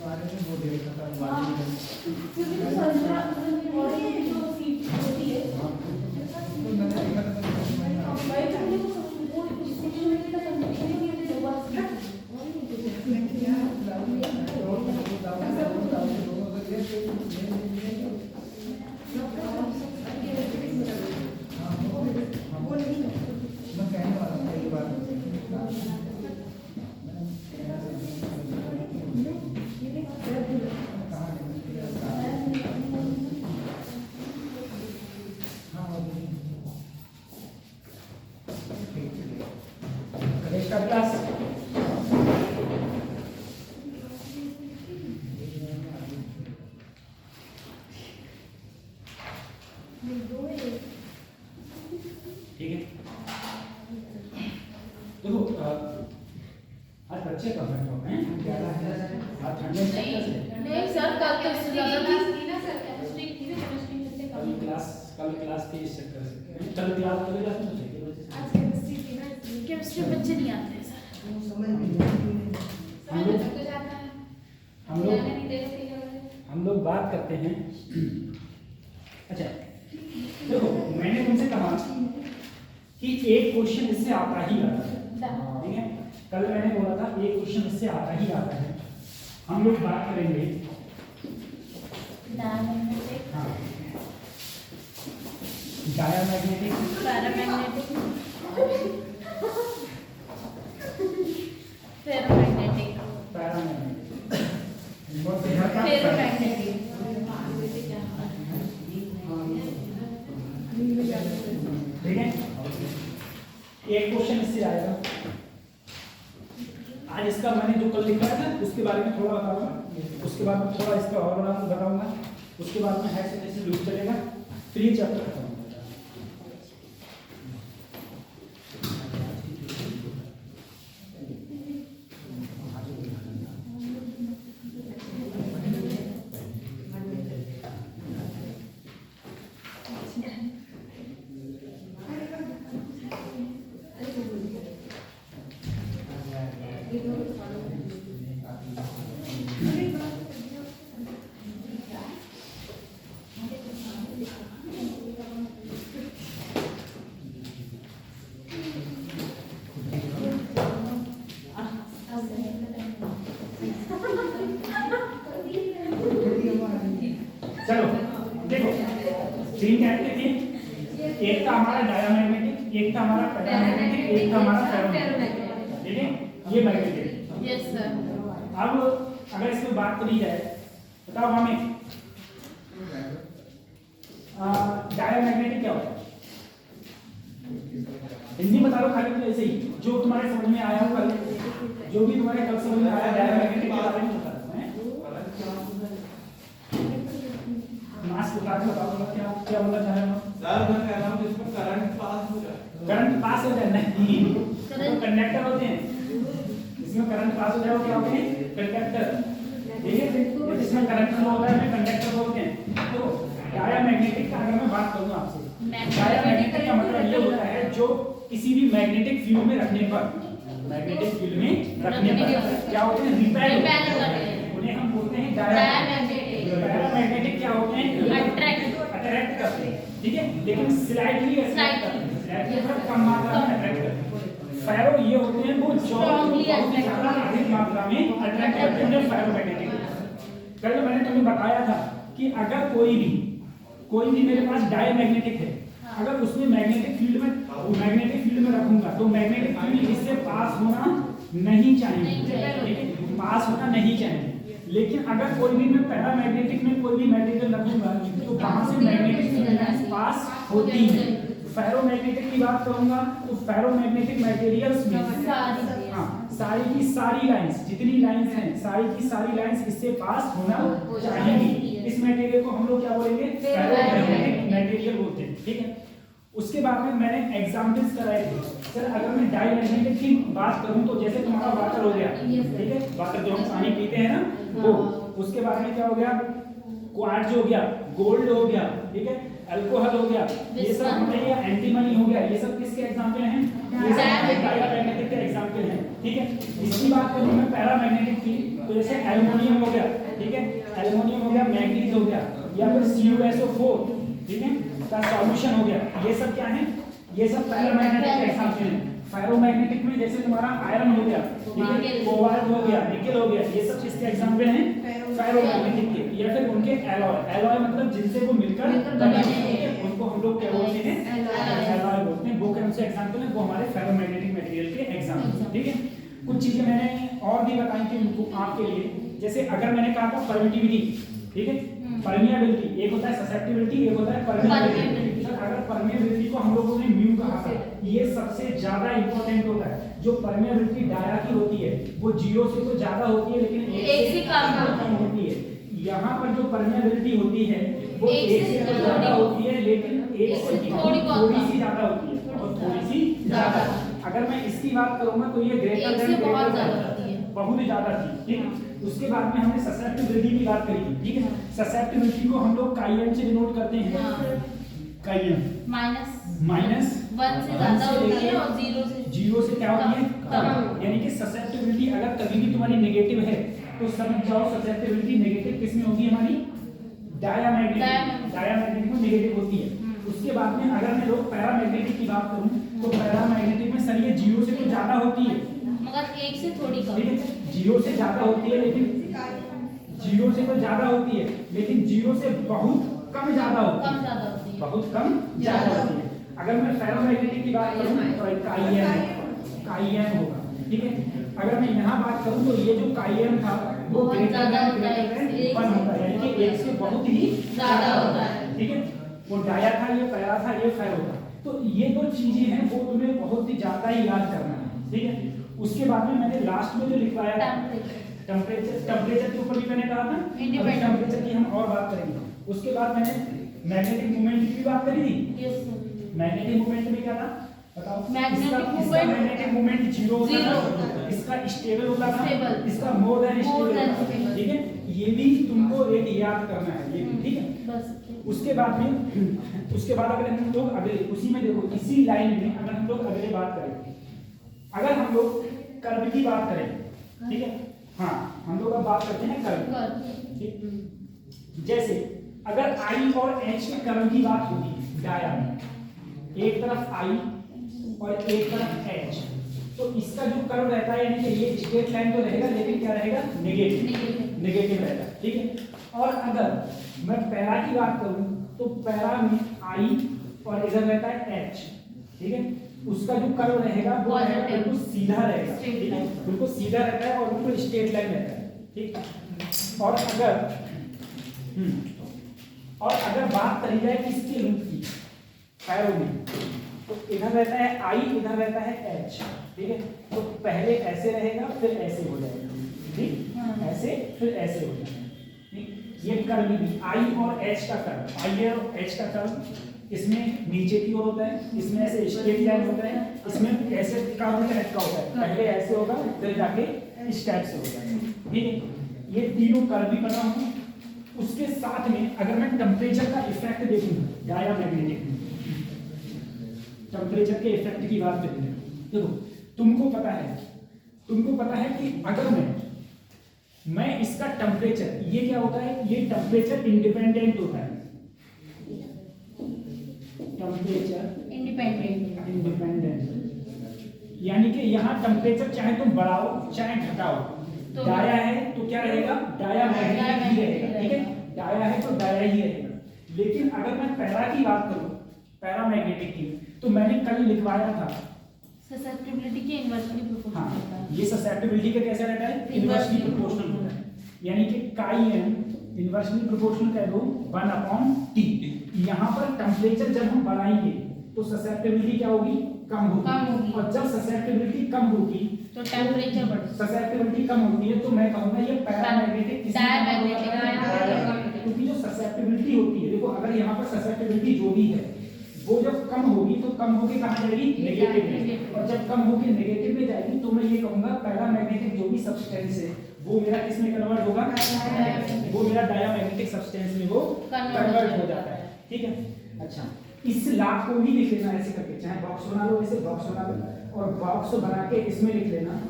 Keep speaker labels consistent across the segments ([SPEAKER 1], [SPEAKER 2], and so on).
[SPEAKER 1] बारे में वो देखा था
[SPEAKER 2] क्योंकि तो संतरा बॉडी जो सीट होती है
[SPEAKER 1] तो मैंने देखा था
[SPEAKER 2] भाई तुमने वो उस सेक्शन में का कंडीशन ही है दो बार
[SPEAKER 3] ठीक है। देखो आज बच्चे कम हैं आज ठंडे
[SPEAKER 2] नहीं सर कल तो इससे ज्यादा थी ना सर केमिस्ट्री थी ना केमिस्ट्री में से
[SPEAKER 3] कल क्लास थी इस चक्कर से कल क्लास में
[SPEAKER 2] आज केमिस्ट्री थी ना केमिस्ट्री बच्चे नहीं आते सर समझ में तो जाता है
[SPEAKER 3] हम लोग बात करते हैं। अच्छा देखो मैंने तुमसे कहा कि एक क्वेश्चन इससे आता ही आता है, ठीक है। कल मैंने बोला था एक क्वेश्चन इससे आता ही आता है। हम लोग बात करेंगे डायमैग्नेटिक
[SPEAKER 2] पैरामैग्नेटिक फेरोमैग्नेटिक फेरोमैग्नेटिक
[SPEAKER 3] ठीक है। एक क्वेश्चन इससे आएगा। आज इसका मैंने जो कल लिखा है ना उसके बारे में थोड़ा बताऊंगा, उसके बाद में थोड़ा इसका और बताऊंगा, उसके बाद में ऐसे जैसे लूप चलेगा, फिर ये चैप्टर खत्म हो जाएगा। चलो देखो तीन टाइप के थे, एक था हमारा डायमैग्नेटिक, एक था हमारा पैरामैग्नेटिक, एक था हमारा फेरोमैग्नेटिक, ठीक है। ये मैग्नेटिक।
[SPEAKER 2] Yes sir.
[SPEAKER 3] अब अगर इसमें बात करी जाए, बताओ हमें डायमैग्नेटिक क्या होता है? हिंदी बता दो खाली, तो ऐसे ही जो तुम्हारे समझ में आया कल, जो भी तुम्हारे कल समझ में आया डायमैग्नेटिक के बारे में बता दो। मास उठा के बताओ क्या क्या बोलना चाह रहे हो?
[SPEAKER 1] सर मैं कह रहा हूं इसमें करंट पास हो जाए।
[SPEAKER 3] करंट पास हो जाए नहीं, तो कंडक्टर होते हैं, इसमें करंट पास हो जाए वो क्या होते हैं? कंडक्टर, ठीक है। इसमें करंट फ्लो होता है हमें कंडक्टर बोलते हैं। तो डायमैग्नेटिक का अगर मैं बात करूं आपसे, डायमैग्नेटिक का मतलब ये होता है जो किसी भी मैग्नेटिक फील्ड में रखने पर, मैग्नेटिक फील्ड में रखने पर क्या होते हैं? रिपेल करते हैं, उन्हें हम बोलते हैं डायमैग्नेटिक। पैरामैग्नेटिक क्या होते हैं? अट्रैक्ट करते हैं, ठीक है, लेकिन स्लाइटली अट्रैक्ट करते हैं, स्लाइटली मतलब कम मात्रा में अट्रैक्ट करते हैं। फेरो ये होते हैं वो स्ट्रांगली अधिक मात्रा में अट्रैक्ट करते हैं फेरोमैग्नेटिक। कल मैंने तुम्हें बताया था कि अगर कोई भी मेरे पास डायमैग्नेटिक है, अगर उसमें मैग्नेटिक फील्ड में रखूंगा तो मैग्नेटिक फील्ड इससे पास होना नहीं चाहिए, पास होना नहीं चाहिए। लेकिन अगर कोई भी मैं पैरामैग्नेटिक में कोई भी मटेरियल रखूंगा तो वहां से मैग्नेटिक फील्ड पास होती है। फेरोमैग्नेटिक की बात करूंगा तो फेरोमैग्नेटिक मटेरियल्स में सारी की सारी लाइंस, जितनी लाइंस हैं सारी की सारी लाइंस इससे पास होना चाहिए। इस मटेरियल को हम लोग क्या बोलेंगे? फेरोमैग्नेटिक मटेरियल बोलते हैं, ठीक है। उसके बाद में मैंने एग्जांपल्स कराए थे। सर अगर मैं डायमैग्नेटिक की बात करूं तो जैसे तुम्हारा वाटर हो गया, ठीक है, वाटर जो हम पानी पीते हैं ना वो, उसके बाद में क्या हो गया? क्वार्ट्ज हो गया, गोल्ड हो गया, ठीक है। अल्कोहल हो गया, ये सब हमारे ये एंटीमनी हो गया, ये सब किसके एग्जांपल हैं? ये सब डायमैग्नेटिक के एग्जांपल हैं। ठीक है, इसकी बात करूं मैं पैरामैग्नेटिक की, तो जैसे एल्युमिनियम हो गया, ठीक है, एल्युमिनियम हो गया, मैग्नीज हो गया, या फिर CuSO4, ठीक है, का सॉल्यूशन हो गया, ये सब क्या है? ये सब पैरामैग्नेटिक के एग्जांपल हैं। फेरोमैग्नेटिक में जैसे तुम्हारा आयरन हो गया, ठीक है, कोबाल्ट हो गया, निकेल हो गया, ये सब किसके एग्जांपल हैं? फेरोमैग्नेटिक के। या फिर उनके एलॉय, एलॉय मतलब जिनसे वो मिलकर बने हैं, उनको हम लोग क्या बोलते हैं? एलॉय बोलते हैं। वो कौन से एग्जांपल हैं? वो हमारे फेरोमैग्नेटिक मटेरियल के एग्जांपल हैं। ठीक है, कुछ चीजें मैंने और भी बताई थी उनको आपके लिए, जैसे अगर मैंने कहा था परमिटिविटी, ठीक है, परमिएबिलिटी, एक होता है ससेप्टिबिलिटी, एक होता है परमिएबिलिटी। अगर परमिएबिलिटी को हम लोगों ने म्यू कहा था, ये सबसे ज्यादा इंपॉर्टेंट होता है। जो परमिएबिलिटी डाया की होती है वो 0 से तो ज्यादा होती है, लेकिन 1 से कम होती है। यहाँ पर जो परमिएबिलिटी होती है वो 1 से तो ज्यादा होती है, लेकिन 1 से थोड़ी सी ज्यादा होती है, और थोड़ी सी ज्यादा। अगर मैं इसकी बात करूंगा तो ये ग्रेटर देन बहुत ज्यादा थी। ठीक है, उसके बाद में हमने ससेप्टिबिलिटी की बात करी थी। ठीक है, ससेप्टिबिलिटी को हम लोग काइएन से डिनोट करते हैं। काइएन माइनस
[SPEAKER 2] 1 से ज्यादा होती है और
[SPEAKER 3] 0 से क्या होती है? कम। यानी कि ससेप्टिबिलिटी अगर कभी भी तुम्हारी नेगेटिव है तो समझ जाओ ससेप्टिबिलिटी नेगेटिव किस में होगी? हमारी डायमैग्नेटिक में नेगेटिव होती है। उसके बाद में अगर मैं लोग पैरामैग्नेटिक की बात करूं तो पैरामैग्नेटिक में सर ये 0 से तो ज्यादा होती है,
[SPEAKER 2] मगर 1 से थोड़ी कम।
[SPEAKER 3] ठीक है, 0 से ज्यादा होती है, लेकिन 0 से तो ज्यादा होती है, लेकिन 0 से बहुत कम ज्यादा होती है, बहुत कम ज्यादा होती है। अगर मैं फेरोमैग्नेटिक की बात करूं तो काइएन होगा। ठीक है, अगर मैं यहाँ बात करूं तो ये जो काइएन था वो ग्रेटर देन 1 होता है, यानी कि 1 से बहुत ही ज्यादा होता है। ठीक है, वो डाया था, ये पैरा था, ये फेरो था। तो ये दो चीजें हैं वो तुम्हें बहुत ही ज्यादा ही याद करना है। ठीक है, उसके बाद में मैंने लास्ट में जो लिखवाया था टेम्परेचर के ऊपर भी मैंने कहा था, टेम्परेचर की हम और बात करेंगे। उसके बाद मैंने मैग्नेटिक मोमेंट की भी बात करी थी। मैग्नेटिक मोमेंट में क्या था बताओ? मैग्नेटिक मोमेंट 0 होता था, इसका स्टेबल होता था, इसका मोर देन स्टेबल। ठीक है, ये भी तुमको एक याद करना है, ये भी। ठीक है, उसके बाद अगर हम लोग अगले उसी में देखो, इसी लाइन में अगर हम लोग अगले बात करें, अगर हम लोग कर्व की बात करें, ठीक है, हाँ हम लोग अब बात करते हैं कर्व। ठीक, जैसे अगर I और H के कर्व की बात होगी डाया में, एक तरफ I और एक तरफ H, तो इसका जो कर्व रहता है यानी कि ये स्ट्रेट लाइन तो रहेगा, लेकिन क्या रहेगा? नेगेटिव रहेगा। ठीक है, और अगर मैं पैरा की बात करूं तो पैरा में I और इधर रहता है H, ठीक है, उसका जो कर्व रहेगा वो बिल्कुल सीधा रहेगा। ठीक है, बिल्कुल सीधा रहता है और बिल्कुल स्ट्रेट लाइन रहता है। ठीक, और अगर बात करी जाए किसके रूप की? पैरों में, तो इधर रहता है I, इधर रहता है H। ठीक है, तो पहले ऐसे रहेगा फिर ऐसे हो जाएगा। ठीक, ऐसे फिर ऐसे हो जाएगा। ठीक, ये कर्व भी I और H का कर्व, I और H का कर्व इसमें नीचे की ओर होता है, इसमें ऐसे स्ट्रेट लाइन होता है, इसमें ऐसे कर्व टाइप का होता है, पहले ऐसे होगा फिर जाके इस टाइप से हो जाएगा। ठीक है, ये तीनों कर्व भी बना हुआ। उसके साथ में अगर मैं टेम्परेचर का इफेक्ट देखूं डायमैग्नेटिक में, टेम्परेचर के इफेक्ट की बात करें, देखो तुमको पता है कि अगर मैं इसका टेम्परेचर, ये क्या होता है? ये टेम्परेचर इंडिपेंडेंट होता है, टेम्परेचर इंडिपेंडेंट, यानी कि यहाँ टेम्परेचर चाहे तुम बढ़ाओ चाहे घटाओ, डाया है तो क्या रहेगा? डायमैग्नेटिक ही रहेगा। ठीक है, डाया है तो डाया ही रहेगा। लेकिन अगर मैं पैरा की बात करूं, पैरामैग्नेटिक की, तो मैंने कल लिखवाया था
[SPEAKER 2] ससेप्टिबिलिटी के इनवर्सली प्रोपोर्शनल होता है।
[SPEAKER 3] ये ससेप्टिबिलिटी का कैसा रहता है? इनवर्सली प्रोपोर्शनल होता है, यानी कि काइएन इनवर्सली प्रोपोर्शनल कह दो 1/T। यहाँ पर टेम्परेचर जब हम बढ़ाएंगे तो ससेप्टिबिलिटी क्या होगी? कम होगी। और जब ससेप्टिबिलिटी कम होगी
[SPEAKER 2] तो टेम्परेचर बढ़ेगा।
[SPEAKER 3] ससेप्टिबिलिटी कम होती है तो मैं कहूंगा ये पैरामैग्नेटिक, क्योंकि जो ससेप्टिबिलिटी होती है, देखो अगर यहाँ पर ससेप्टिबिलिटी जो भी है वो जब कम होगी तो कम होके कहाँ जाएगी? नेगेटिव में, और जब कम होके नेगेटिव में जाएगी तो मैं ये कहूंगा पैरामैग्नेटिक जो भी सब्सटेंस है वो मेरा किस में कन्वर्ट होगा? वो मेरा डायमैग्नेटिक सब्सटेंस में वो कन्वर्ट हो जाता है। ठीक है, अच्छा, इस ला को भी लिख लेना ऐसे करके, चाहे बॉक्स बना लो, ऐसे बॉक्स बना लो और बॉक्स बना के इसमें लिख लेना,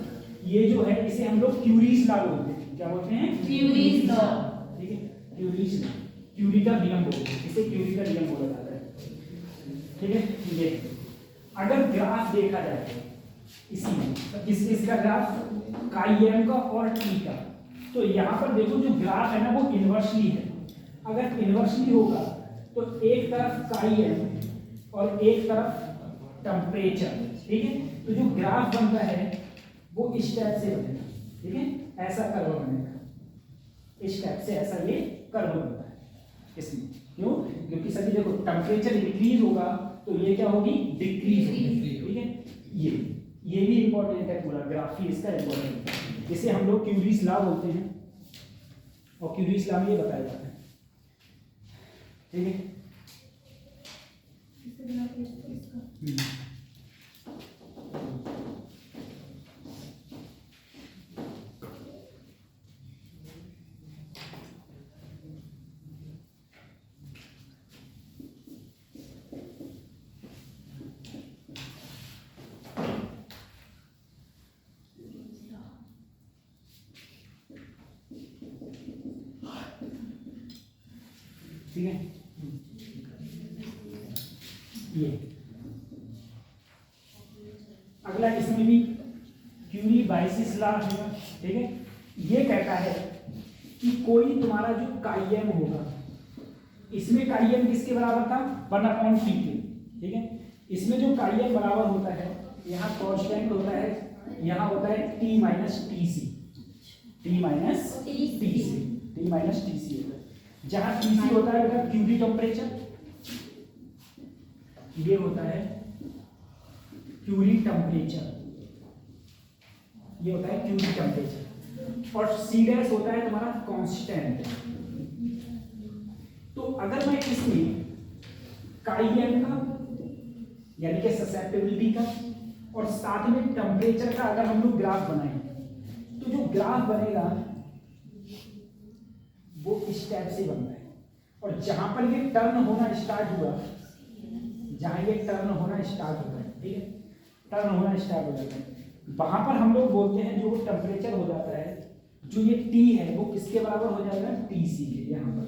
[SPEAKER 3] ये जो है इसे हम लोग क्यूरीज लॉ बोलते हैं। क्या बोलते हैं?
[SPEAKER 2] Curies law.
[SPEAKER 3] ठीक है, क्यूरीज लॉ, क्यूरी का नियम बोलते हैं, इसे क्यूरी का नियम बोला जाता है। ठीक है, ये अगर ग्राफ देखा जाए इसी में, इसका ग्राफ काई एम का और टी का, तो यहाँ पर देखो जो ग्राफ है ना वो इनवर्सली है। अगर इनवर्सली होगा तो एक तरफ काई एम और एक तरफ टेम्परेचर, ठीक है, तो जो ग्राफ बनता है वो इस टाइप से बनेगा। ठीक है, ऐसा कर्व बनेगा, इस टाइप से ऐसा ये कर्व बनता है इसमें। क्यों? क्योंकि सभी देखो टेम्परेचर इंक्रीज होगा तो ये क्या होगी? डिक्रीज होगी। ठीक है, ये भी इंपॉर्टेंट है, पूरा ग्राफ ही इसका इंपॉर्टेंट है। इसे हम लोग क्यूरीज लॉ बोलते हैं और क्यूरीज लॉ में ये बताया जाता है। ठीक है, ठीक है, ये अगला इसमें भी क्यूरी बाइसिस लॉ है। ठीक है, ये कहता है कि कोई तुम्हारा जो काईएम होगा, इसमें काईएम किसके बराबर था? 1/t के। ठीक है, इसमें जो काईएम बराबर होता है, यहाँ कांस्टेंट होता है, यहाँ होता है t minus T C, t minus T C होता है। जहाँ टी सी होता है बेटा क्यूरी टेम्परेचर, ये होता है क्यूरी टेम्परेचर, ये होता है क्यूरी टेम्परेचर, और सी डैश होता है तुम्हारा कांस्टेंट। तो अगर मैं इसमें काईएम का यानी कि ससेप्टिबिलिटी का और साथ में टेम्परेचर का अगर हम लोग ग्राफ बनाएं, तो जो ग्राफ बनेगा वो इस टाइप से बनता है। और जहां पर ये टर्न होना स्टार्ट हुआ, जहां ये टर्न होना स्टार्ट होता है, ठीक है, टर्न होना स्टार्ट हो जाता है, वहां पर हम लोग बोलते हैं जो टेम्परेचर हो जाता है, जो ये T है वो किसके बराबर हो जाएगा? TC के। यहाँ पर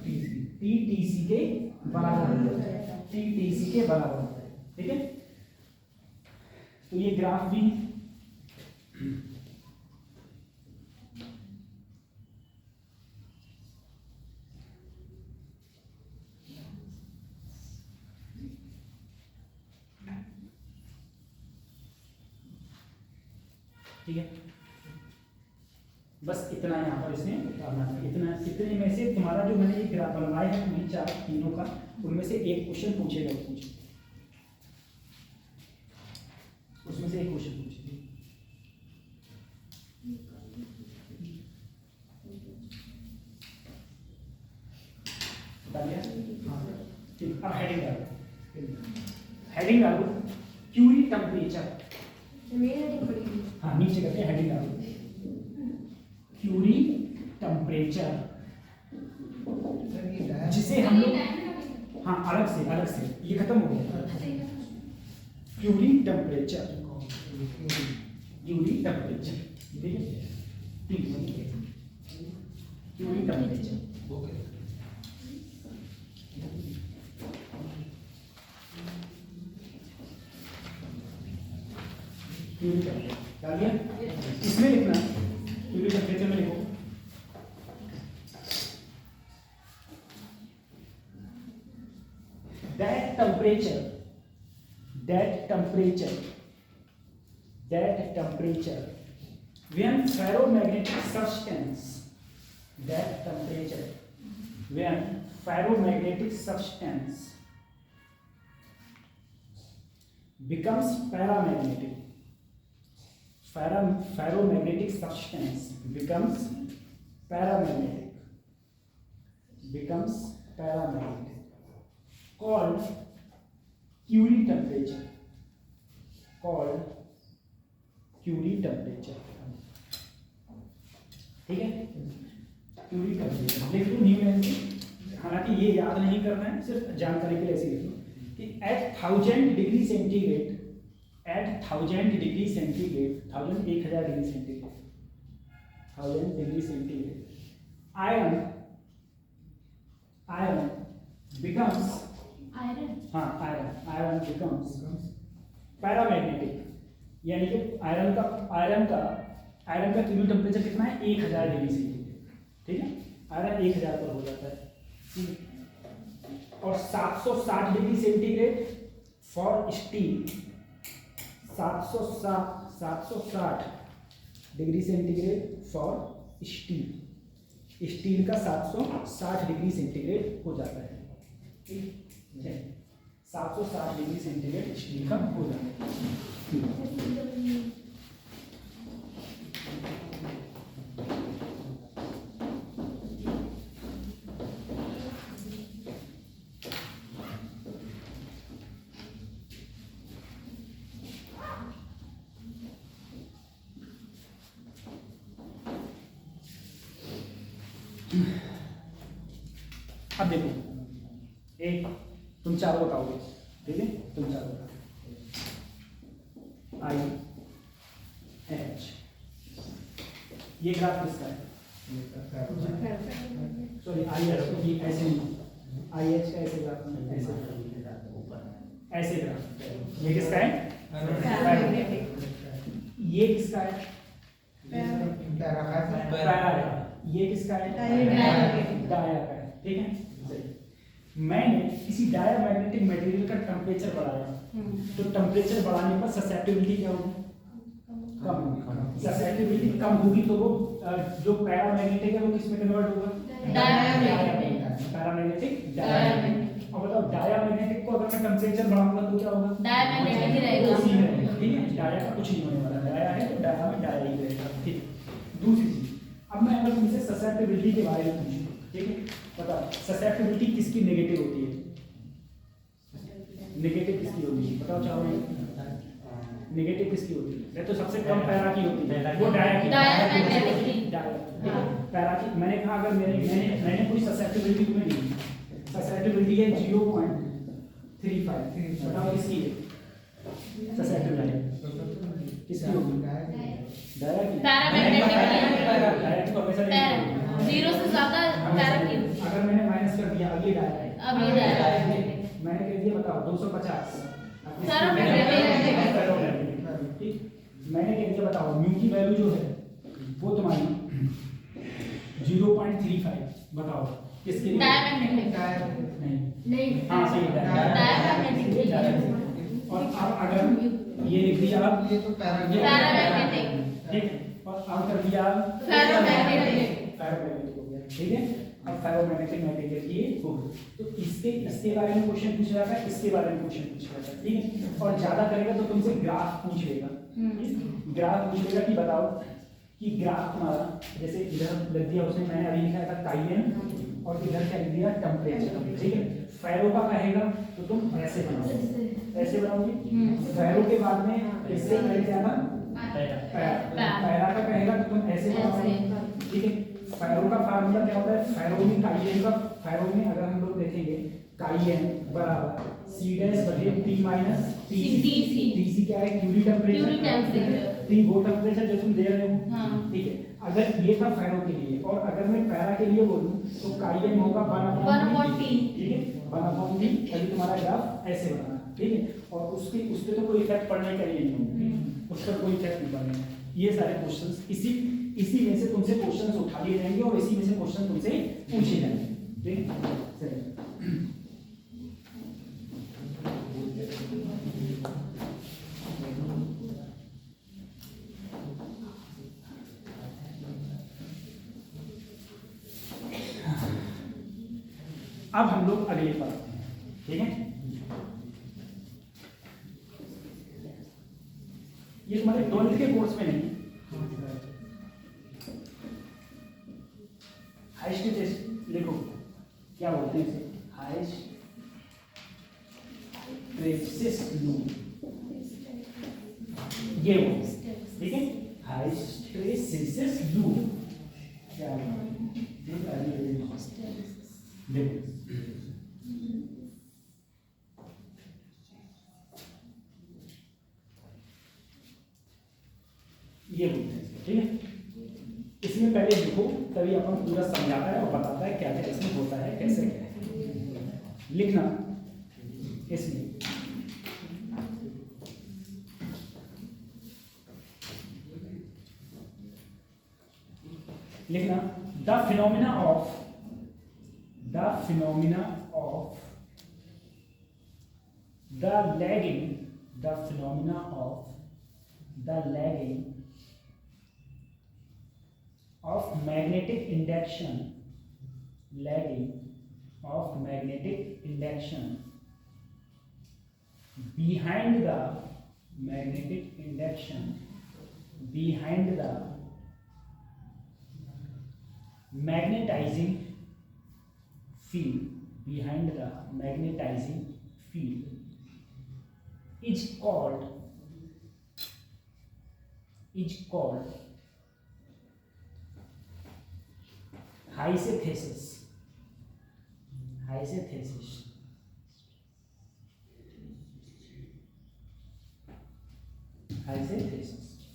[SPEAKER 3] TC के बराबर हो जाता है, TC के बराबर होता है। ठीक है, तो ये ग्राफ भी ठीक है, बस इतना यहाँ पर इसमें उतारना था। इतने में से तुम्हारा जो मैंने ये ग्राफ बनवाया है तुम्हें चार तीनों का, उनमें से एक क्वेश्चन पूछेगा, उसमें से एक क्वेश्चन पूछेगा। बता दिया? ठीक, अब हेडिंग डालो, क्यूरी टेम्परेचर। हाँ, नीचे करते हैं हेडिंग डालो, क्यूरी टेम्परेचर, जिसे हम लोग हाँ अलग से ये खत्म हो गया। क्यूरी टेम्परेचर, क्यूरी टेम्परेचर, ठीक है, क्यूरी टेम्परेचर। डाल दिया? इसमें लिखना, क्यूरी टेम्परेचर में लिखो that temperature when ferromagnetic substance becomes paramagnetic, ferromagnetic substance becomes paramagnetic, called Curie temperature, ठीक है, क्यूरी टेम्परेचर लिख लो न्यू लाइन से। हालांकि ये याद नहीं करना है, सिर्फ जानकारी के लिए ऐसे लिख लो। कि at 1000 degree centigrade, at 1000 degree centigrade, 1000 degree centigrade, 1000 degree centigrade, iron becomes iron becomes paramagnetic, यानी कि आयरन का क्यूबिक टेम्परेचर कितना है 1000 डिग्री सेंटीग्रेड, ठीक है, आयरन 1000 पर हो जाता है। और 760 degree centigrade for steel, 760 degree centigrade for steel, steel का 760 डिग्री सेंटीग्रेड हो जाता है, ठीक है, 760 डिग्री सेंटीग्रेड स्टील का हो जाता है। अब देखो, एक तुम चारों बताओगे, ठीक है, तुम चारों बताओ, आई एच, ये ग्राफ किसका है? सॉरी आई एच को ये ऐसे नहीं, आई एच का ऐसे ग्राफ नहीं, ऐसे ग्राफ, ये किसका है? ये किसका है? पैरा है। ये किसका है? डाया का है, ठीक है। मैंने किसी डायामैग्नेटिक मटेरियल का टेम्परेचर बढ़ाया, तो टेम्परेचर बढ़ाने पर ससेप्टिबिलिटी क्या होगी? कम होगी। ससेप्टिबिलिटी कम होगी तो वो जो पैरामैग्नेटिक है वो किस में कन्वर्ट होगा? Paramagnetic diamagnetic. और बताओ डायामैग्नेटिक को अगर मैं टेम्परेचर बढ़ाऊंगा तो क्या होगा?
[SPEAKER 2] डायामैग्नेटिक ही रहेगा,
[SPEAKER 3] ठीक है, डाया का कुछ नहीं होने वाला, डाया है तो डाया में डाया ही रहेगा, ठीक। दूसरी चीज, अब मैं अगर तुमसे ससेप्टिबिलिटी के बारे में पूछूं, ठीक है, बताओ ससेप्टिबिलिटी किसकी नेगेटिव होती है? नेगेटिव किसकी होती है? बताओ चाहो, नेगेटिव किसकी होती है? तो सबसे कम पैरा की होती है, वो डाया की, पैरा की। मैंने कहा अगर मैंने कोई ससेप्टिबिलिटी तुम्हें दी, ससेप्टिबिलिटी है 0.35, बताओ किसकी है ससेप्टिबिलिटी? किसकी होगी? डाया की, पैरामैग्नेटिक की, पैरा 0 से ज्यादा पैरा की। अगर मैंने माइनस कर दिया, अब ये डाया है, अब ये डाया है, मैंने कह दिया बताओ 250, ठीक। मैंने कह दिया बताओ म्यू की वैल्यू जो है वो तुम्हारी 0.35, बताओ किसके लिए? डायामैग्नेटिक नहीं, हाँ सही है, डायामैग्नेटिक। और अब अगर ये लिख दिया, अब ये तो पैरामैग्नेटिक, ठीक, और अब कर दिया फेरोमैग्नेटिक हो गया, ठीक है। अब फेरोमैग्नेटिक मटेरियल ये होगा, तो इसके बारे में क्वेश्चन पूछ रहा था, इसके बारे में क्वेश्चन पूछ रहा था, ठीक है। और ज्यादा करेगा तो तुमसे ग्राफ पूछ लेगा, ग्राफ पूछ लेगा कि बताओ कि ग्राफ तुम्हारा जैसे इधर लिख दिया उसने, मैंने अभी लिखा था काइएन और इधर क्या लिख दिया टेम्परेचर, ठीक है। फेरो का कहेगा तो तुम ऐसे बनाओगे, ऐसे बनाओगे। फेरो के बाद में इससे पहले क्या था? पैरा का कहेगा तो तुम ऐसे बनाओगे, ठीक है। फेरो का फार्मूला क्या होता है? फेरो में काइएन का, फेरो में अगर हम लोग देखेंगे काइएन बराबर C' माइनस TC क्या है? क्यूबिक टेम्परेचर, T वो टेम्परेचर जो तुम दे रहे हो, ठीक है। अगर ये था फेरो के लिए, और अगर मैं पैरा के लिए बोलूं तो काइएन होगा 1/T, ठीक है, 1/T। अभी तुम्हारा ग्राफ ऐसे बना, ठीक है। और उस पे तो कोई इफेक्ट पड़ने का ही नहीं होगा, उस पर कोई इफेक्ट नहीं पड़ेगा। ये सारे क्वेश्चंस इसी में से तुमसे क्वेश्चंस उठा लिए जाएंगे और इसी में से क्वेश्चन तुमसे पूछे जाएंगे, ठीक है। अब हम लोग अगले पर आते हैं, ठीक है। ये तुम्हारे 12th के कोर्स में नहीं, हाइस्ट लिखो, क्या बोलते हैं इसे? हाइस्ट ट्रेसिस लूप, ये वो, ठीक है, हाइस्ट ट्रेसिस लूप क्या है? देखो लिखो तभी अपन पूरा समझाता है और बताता है क्या क्या इसमें होता है, कैसे क्या है। लिखना इसमें लिखना the phenomena of the phenomena of the phenomena of the lagging of magnetic induction behind the magnetizing field is called hypothesis.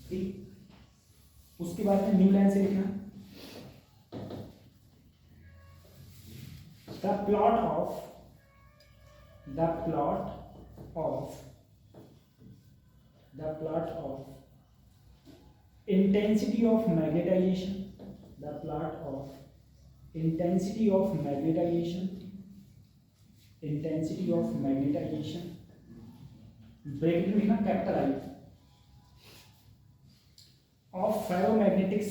[SPEAKER 3] ठीक, उसके बाद में न्यू लाइन से लिखना the plot of intensity of magnetization bracket में लिखना capital I of ferromagnetic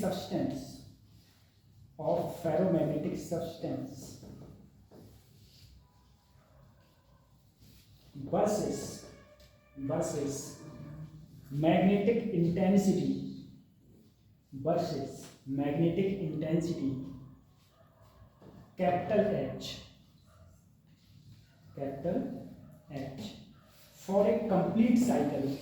[SPEAKER 3] substance versus magnetic intensity capital H for a complete cycle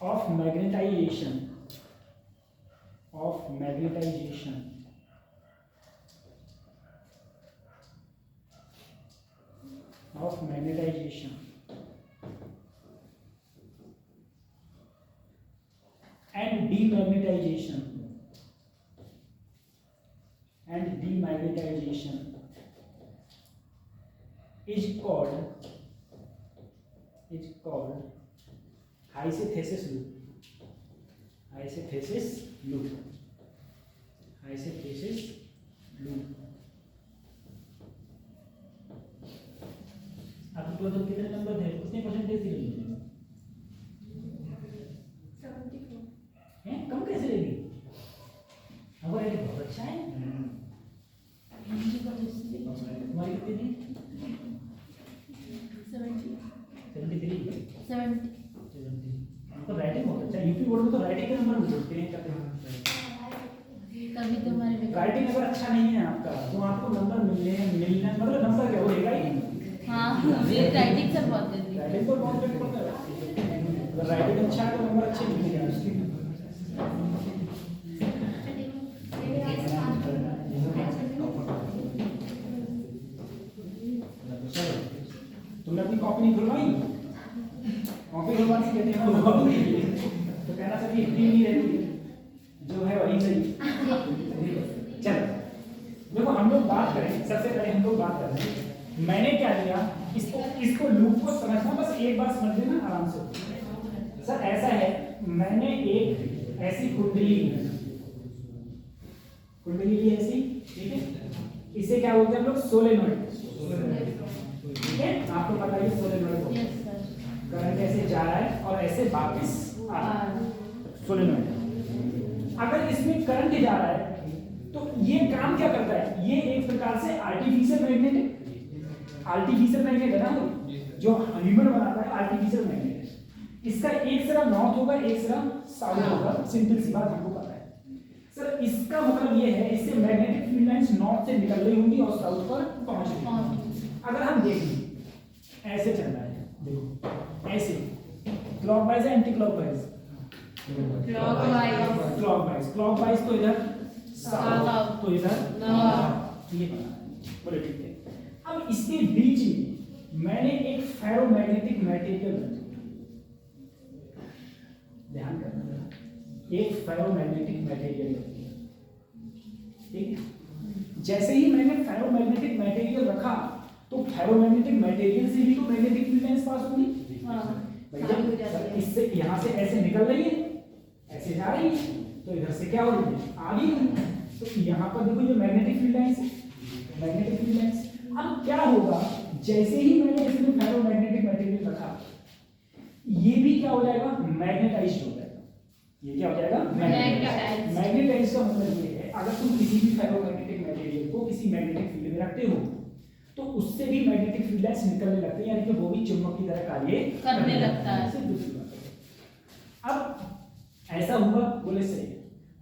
[SPEAKER 3] of magnetization and demagnetization is called hypothesis loop. आपको तो कितने number थे, कितने percentage थे?
[SPEAKER 2] 74
[SPEAKER 3] हैं, कम कैसे लेगी? हमारा ये बहुत अच्छा है। तुम्हारी कितनी थी? 70। हमको राइटिंग बहुत अच्छा है। यूपी बोर्ड में तो राइटिंग के नंबर मिलते हैं, कहते हैं
[SPEAKER 2] तभी तो हमारे
[SPEAKER 3] राइटिंग अगर अच्छा नहीं है आपका तो आपको नंबर मिलने मतलब नंबर क्या होगा ही।
[SPEAKER 2] हाँ, ये राइटिंग से बहुत जल्दी
[SPEAKER 3] राइटिंग पर बहुत इफेक्ट पड़ता है। अगर राइटिंग अच्छा है तो नंबर अच्छे मिलेंगे। तुमने अपनी कॉपी नहीं खुलवाई? कॉपी खुलवानी कहते हैं तो कहना सर ये इतनी नहीं रहती, जो है वही सही। चलो देखो, हम लोग बात करें, सबसे पहले हम लोग बात कर रहे हैं, मैंने क्या लिया, इसको लूप को समझना, बस एक बात समझ लेना आराम से। सर ऐसा है, मैंने एक ऐसी कुंडली ली ऐसी, ठीक है, इसे क्या बोलते हैं हम लोग? सोलेनोइड। ठीक है, आपको पता है सोलेनोइड करंट ऐसे जा रहा है और ऐसे वापस आ रहा है, सोलेनोइड। अगर इसमें करंट जा रहा है तो ये काम क्या करता है? ये एक प्रकार से आर्टिफिशियल मैग्नेट है ना, जो ह्यूमन बनाता है आर्टिफिशियल मैग्नेट। इसका एक सिरा नॉर्थ होगा, एक सिरा साउथ होगा, सिंपल सी बात हमको पता है। सर इसका मतलब ये है, इससे मैग्नेटिक फील्ड लाइंस नॉर्थ से निकल रही होंगी और साउथ पर पहुंच रही होंगी। अगर हम देखें ऐसे चल रहा है, देखो ऐसे क्लॉकवाइज है, एंटी क्लॉकवाइज? क्लॉकवाइज तो इधर साउथ, तो इधर नॉर्थ, ये बोले ठीक है। अब इसके बीच में मैंने एक फेरोमैग्नेटिक मटेरियल, ध्यान करना, एक फेरोमैग्नेटिक मटेरियल, ठीक। जैसे ही मैंने फेरोमैग्नेटिक मटेरियल रखा तो फेरोमैग्नेटिक मटेरियल से भी तो मैग्नेटिक फील्ड लाइंस पास होगी। भैया इससे यहाँ से ऐसे निकल रही है, ऐसे जा रही है, तो इधर से क्या हो रही है, आ रही है। तो यहाँ पर देखो ये मैग्नेटिक फील्ड लाइंस है, मैग्नेटिक फील्ड लाइंस। अब क्या होगा, जैसे ही मैंने इसमें फेरोमैग्नेटिक मटेरियल रखा, ये भी क्या हो जाएगा, मैग्नेटाइज्ड हो जाएगा। ये क्या हो जाएगा, मैग्नेटाइज्ड। मैग्नेटाइज्ड का मतलब ये है, अगर तुम किसी भी फेरोमैग्नेटिक मटेरियल को किसी मैग्नेटिक फील्ड में रखते हो तो उससे भी मैग्नेटिक फील्ड लाइंस निकलने लगती है, यानी कि वो भी चुंबक की तरह कार्य
[SPEAKER 2] करने लगता है।
[SPEAKER 3] अब ऐसा हुआ, बोले सही।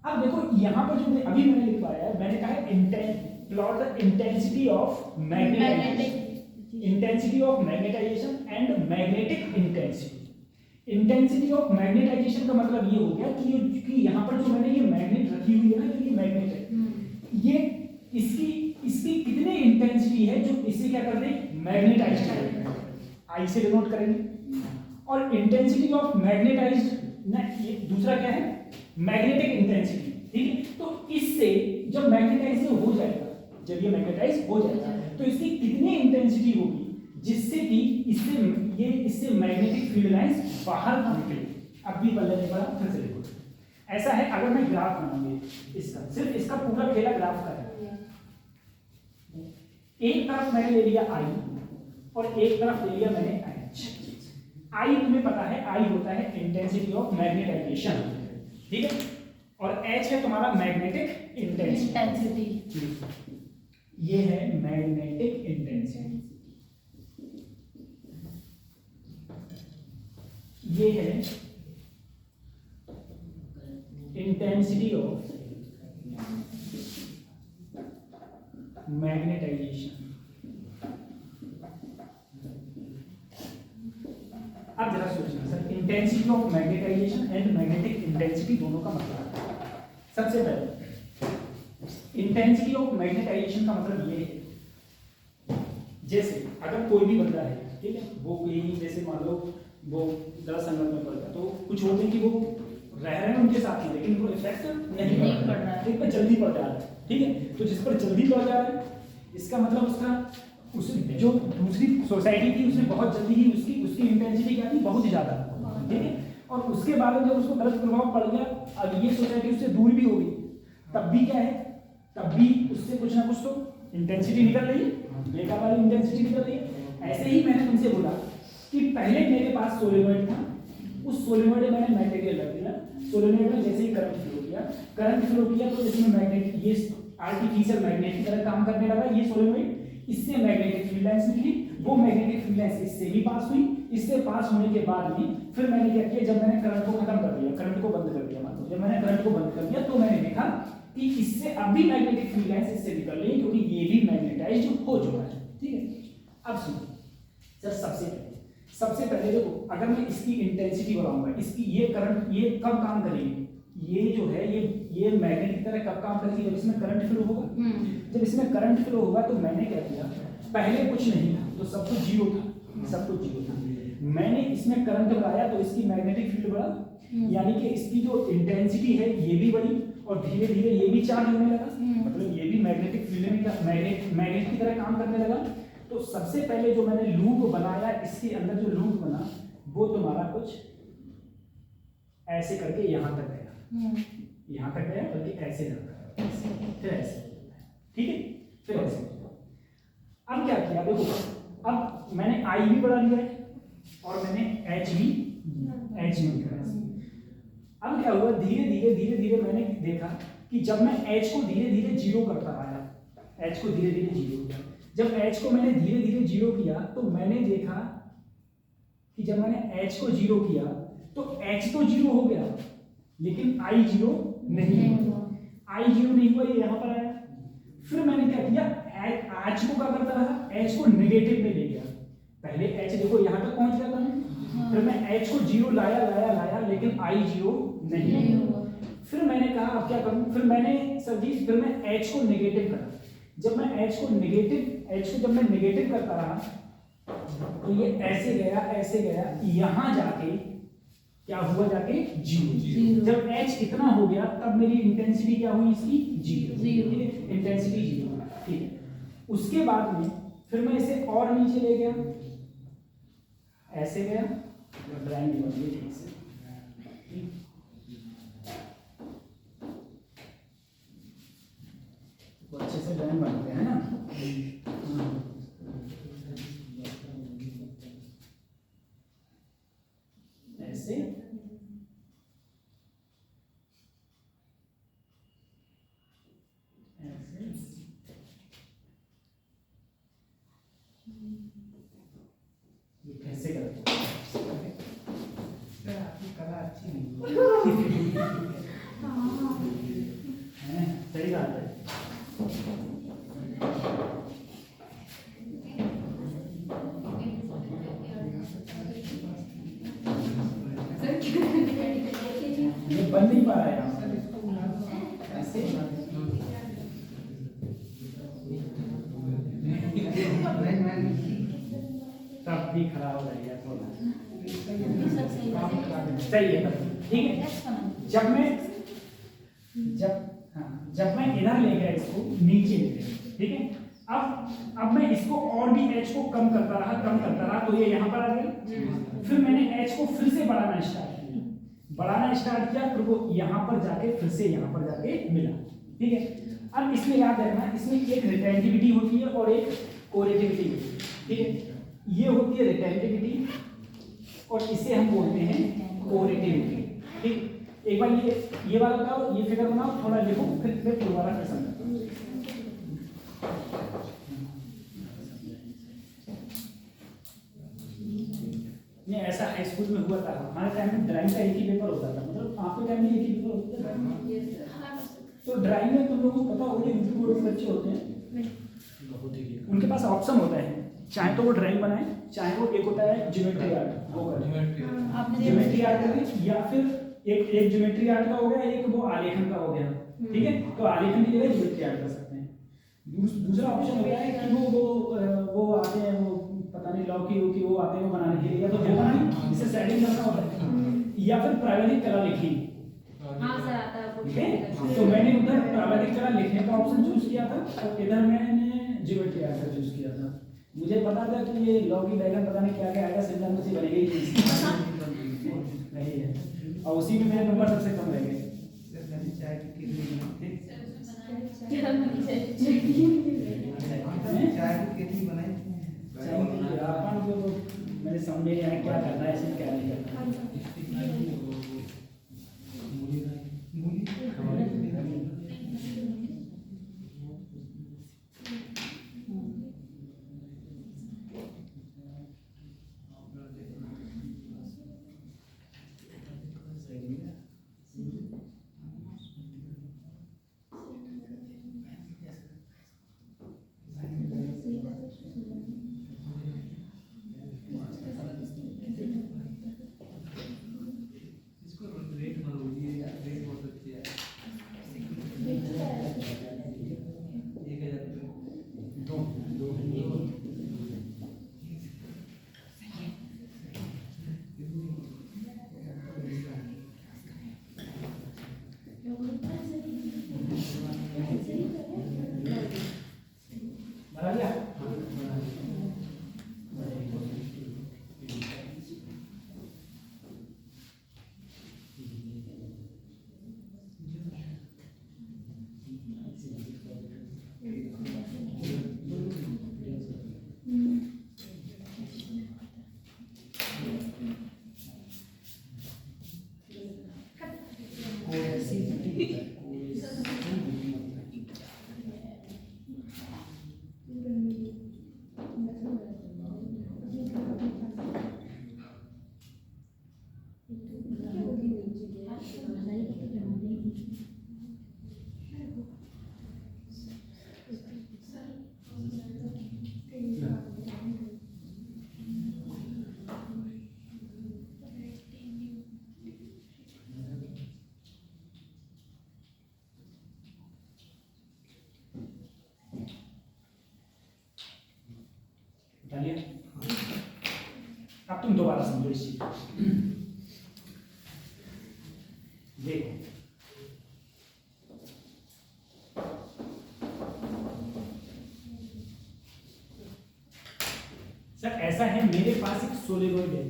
[SPEAKER 3] अब देखो यहाँ पर जो अभी मैंने लिखवाया है, मैंने कहा है plot the intensity of magnetisation, intensity of magnetization and magnetic intensity. Intensity of magnetisation का मतलब ये हो गया कि यहाँ पर जो मैंने ये मैग्नेट रखी हुई है ना, ये मैग्नेट है, ये इसकी कितनी इंटेंसिटी है जो इसे क्या कर दे, मैग्नेटाइज कर दे, आई से डिनोट करेंगे। और इंटेंसिटी ऑफ मैग्नेटाइज्ड ना, ये दूसरा क्या है, मैग्नेटिक इंटेंसिटी, ठीक है। तो इससे जब मैग्नेटाइज हो जाएगा, जब ये मैग्नेटाइज हो जाएगा तो इसकी कितनी इंटेंसिटी होगी जिससे कि इससे मैग्नेटिक फील्ड लाइंस बाहर निकले। अब भी पल्ले नहीं पड़ा, फिर से देखो, ऐसा है, अगर मैं ग्राफ बनाऊंगी इसका, सिर्फ इसका पूरा खेला ग्राफ का है। एक तरफ मैंने ले लिया I और एक तरफ ले लिया मैंने H। I तुम्हें पता है, I होता है इंटेंसिटी ऑफ मैग्नेटाइजेशन, ठीक है, और H है तुम्हारा मैग्नेटिक इंटेंसिटी। ये है मैग्नेटिक इंटेंसिटी, ये है इंटेंसिटी ऑफ मैग्नेटाइजेशन। अब जरा सोचना sir, intensity of magnetization and magnetic intensity दोनों का मतलब है। सबसे पहले इंटेंसिटी ऑफ मैग्नेटाइजेशन का मतलब ये है, जैसे अगर कोई भी बंदा है, ठीक है, वो कहीं जैसे मान लो वो दस संगत में पड़ता है, तो कुछ होते हैं कि वो रह रहे हैं उनके साथ ही, लेकिन वो इफेक्ट नहीं पड़ रहा है, ठीक है, जल्दी पड़ जा रहा है, ठीक है। तो जिस पर जल्दी पड़ जा रहा है, इसका मतलब उस जो दूसरी सोसाइटी थी उसने बहुत जल्दी ही उसकी इंटेंसिटी क्या थी, बहुत ही ज्यादा, ठीक है। और उसके बाद में जब उसको गलत प्रभाव पड़ गया, अब ये सोसाइटी उससे दूर भी होगी, तब भी क्या है, तब भी उससे कुछ ना कुछ तो इंटेंसिटी निकल रही है, बेकार वाली इंटेंसिटी निकल रही है। ऐसे ही मैंने तुमसे बोला कि पहले मेरे पास सोलेनॉइड था, उस सोलेनॉइड में मैंने मटेरियल रख दिया, सोलेनॉइड में जैसे ही करंट फ्लो किया तो इसमें मैग्नेट, ये आर्टिफिशियल मैग्नेट की तरह काम करने लगा ये सोलेनॉइड, इससे मैग्नेटिक फील्ड लाइंस निकली, वो मैग्नेटिक फील्ड लाइंस इससे भी पास हुई, इससे पास होने के बाद भी फिर मैंने क्या किया, जब मैंने करंट को खत्म कर दिया, करंट को बंद कर दिया, मतलब जब मैंने करंट को बंद कर दिया तो मैंने देखा कि इससे अब भी मैग्नेटिक फील्ड लाइंस इससे निकल रही है, क्योंकि ये भी मैग्नेटाइज्ड हो चुका है, ठीक है। अब सुनो सर, सबसे पहले देखो, अगर मैं इसकी इंटेंसिटी बढ़ाऊंगा, इसकी ये करंट ये कब काम करेगी, ये जो है ये मैग्नेट की तरह कब काम करेगी, जब इसमें करंट फ्लो होगा। जब इसमें करंट फ्लो होगा तो मैंने क्या किया, पहले कुछ नहीं था तो सब कुछ जीरो था, मैंने इसमें करंट बढ़ाया तो इसकी मैग्नेटिक फील्ड बढ़ा, यानी कि इसकी जो इंटेंसिटी है ये भी बढ़ी और धीरे धीरे ये भी चार्ज होने लगा, मतलब ये भी मैग्नेटिक फील्ड में मैग्नेट की तरह काम करने लगा। तो सबसे पहले जो मैंने लूप बनाया, इसके अंदर जो लूप बना वो तुम्हारा कुछ ऐसे करके यहाँ तक गया, बल्कि ऐसे जाता है, फिर ऐसे, ठीक है, फिर ऐसे। अब क्या किया देखो, अब मैंने I भी बढ़ा लिया है और मैंने H भी बढ़ा। अब क्या हुआ, धीरे धीरे मैंने देखा कि जब मैं H को धीरे धीरे जीरो करता आया, H को धीरे धीरे जीरो किया, जब H को मैंने धीरे धीरे जीरो किया तो मैंने देखा कि जब मैंने H को जीरो किया तो H तो जीरो हो गया लेकिन I जीरो नहीं हुआ, I जीरो नहीं हुआ, ये यहाँ पर आया। फिर मैंने क्या किया, H को क्या करता रहा, H को नेगेटिव में ले गया, पहले H देखो यहाँ तक पहुंच गया था, फिर मैं H को जीरो लाया लेकिन I जीरो नहीं हुआ। फिर मैंने कहा अब क्या करूं, फिर मैं H को नेगेटिव करा, जब मैं H को जब मैं नेगेटिव करता रहा तो ये ऐसे गया, यहां जाके क्या हुआ, जाके जीरो। जब h इतना हो गया तब मेरी इंटेंसिटी क्या हुई इसकी, जीरो। इंटेंसिटी जीरो, ठीक है। उसके बाद में फिर मैं इसे और नीचे ले गया, ऐसे गया, ड्राइंग बनती ठीक से, तो अच्छे से ड्राइंग बनते हैं ना। ऐसे ये कैसे करते हैं?
[SPEAKER 1] सर आपकी कला अच्छी नहीं
[SPEAKER 3] हैं? सही बात है। ये बन नहीं पा रहा है यहाँ
[SPEAKER 1] सर, इसको बुला दो।
[SPEAKER 3] ऐसे तब भी खराब हो जाएगा थोड़ा। सही है, ठीक है। जब मैं इधर ले गया इसको नीचे ले गया, ठीक है। अब मैं इसको और भी h को कम करता रहा, तो ये यहाँ पर आ गया। फिर मैंने h को फिर से बढ़ाना स्टार्ट किया, फिर वो यहाँ पर जाके फिर से यहाँ पर जाके मिला, ठीक है। अब इसमें याद रखना, इसमें एक रिटेंटिविटी होती है और एक कोरेटिविटी होती है, ठीक है। ये होती है रिटेंटिविटी और इसे हम बोलते हैं कोरेटिविटी, ठीक। एक बार ये वाला बताओ, ये फिगर बनाओ, थोड़ा लिखो, फिर दोबारा कर सकते हैं। नहीं, ऐसा हाई स्कूल में हुआ था, हमारे टाइम में ड्राइंग का एक ही पेपर होता था, मतलब आपके टाइम में एक ही पेपर होता था। तो ड्राइंग में तुम लोगों को पता होगा, यूपी बोर्ड के बच्चे होते हैं, उनके पास ऑप्शन होता है, चाहे तो वो ड्राइंग बनाए, चाहे वो एक होता है ज्योमेट्री आर्ट, वो ज्योमेट्री आर्ट करें, या फिर एक ज्योमेट्री आर्ट का हो गया, एक वो आलेखन का हो गया, ठीक है। तो आलेखन की जगह ज्योमेट्री आर्ट कर सकते हैं। दूसरा ऑप्शन हो गया है कि वो आते हैं, वो पता नहीं लौकी वो आते हैं वो बनाने के लिए, या तो वो बनानी, इसे सेटिंग करना होता है, या फिर प्राकृतिक कला लिखी।
[SPEAKER 2] हाँ सर, आता है
[SPEAKER 3] ठीक है। तो मैंने उधर प्राकृतिक कला लिखने का ऑप्शन चूज किया था और इधर मैंने ज्योमेट्री आर्ट का चूज किया था। मुझे पता था कि ये लौकी बैगन पता नहीं क्या क्या आएगा, शिमला मिर्च बनेगी नहीं है, और उसी में मेरे नंबर सबसे कम रह गए।
[SPEAKER 1] चाय की केतली बनाई,
[SPEAKER 3] अपन को तो मेरे समझ में आया क्या करना है, इसमें क्या नहीं करना। तुम दोबारा समझो इस चीज को। देखो सर ऐसा है, मेरे पास एक सोलेनोइड है,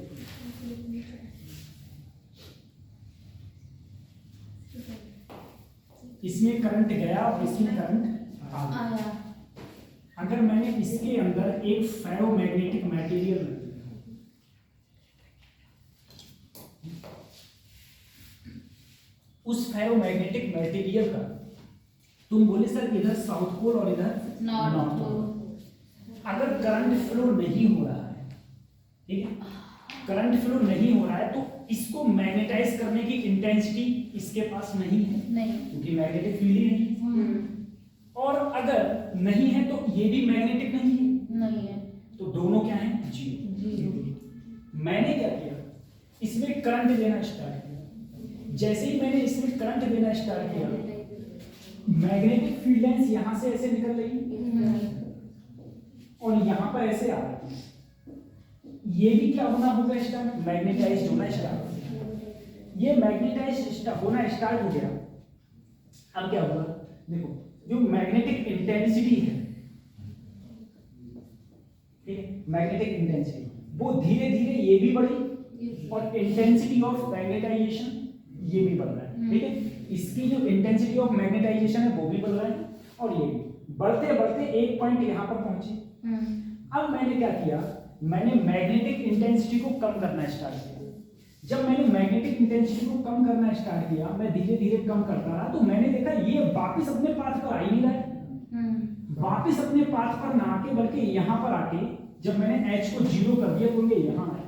[SPEAKER 3] इसमें करंट गया और इसमें करंट आया।
[SPEAKER 2] आया।
[SPEAKER 3] अगर मैंने इसके अंदर एक फेरोमैग्नेटिक मटेरियल रख दिया, उस फेरोमैग्नेटिक मटेरियल का तुम बोले सर इधर साउथ पोल और इधर नॉर्थ पोल, अगर करंट फ्लो नहीं हो रहा है, ठीक है, करंट फ्लो नहीं हो रहा है तो इसको मैग्नेटाइज करने की इंटेंसिटी इसके पास नहीं है,
[SPEAKER 2] नहीं,
[SPEAKER 3] क्योंकि मैग्नेटिक फील्ड ही नहीं है। और अगर नहीं है तो ये भी मैग्नेटिक नहीं है,
[SPEAKER 2] नहीं है,
[SPEAKER 3] तो दोनों क्या है, जीरो। मैंने क्या किया, इसमें करंट देना स्टार्ट किया। जैसे ही मैंने इसमें करंट देना स्टार्ट किया, मैग्नेटिक फील्ड लाइंस यहां से ऐसे निकल रही और यहां पर ऐसे आ रही, ये भी क्या होना होगा स्टार्ट, मैग्नेटाइज्ड होना स्टार्ट हो गया। ये मैग्नेटाइज्ड होना स्टार्ट हो गया। अब क्या होगा, देखो जो मैग्नेटिक इंटेंसिटी है, ठीक है, मैग्नेटिक इंटेंसिटी वो धीरे धीरे ये भी बढ़ी और इंटेंसिटी ऑफ मैग्नेटाइजेशन ये भी बढ़ रहा है, ठीक है। इसकी जो इंटेंसिटी ऑफ मैग्नेटाइजेशन है वो भी बढ़ रहा है और ये भी बढ़ते बढ़ते एक पॉइंट यहां पर पहुंचे। अब मैंने क्या किया, मैंने मैग्नेटिक इंटेंसिटी को कम करना स्टार्ट किया। जब मैंने मैग्नेटिक इंटेंसिटी को कम करना स्टार्ट किया, मैं धीरे धीरे कम करता रहा, तो मैंने देखा ये वापस अपने पाथ पर आ ही नहीं रहा है। वापस अपने पाथ पर ना आके बल्कि यहाँ पर आके जब मैंने h को 0 कर दिया तो ये यहाँ आया।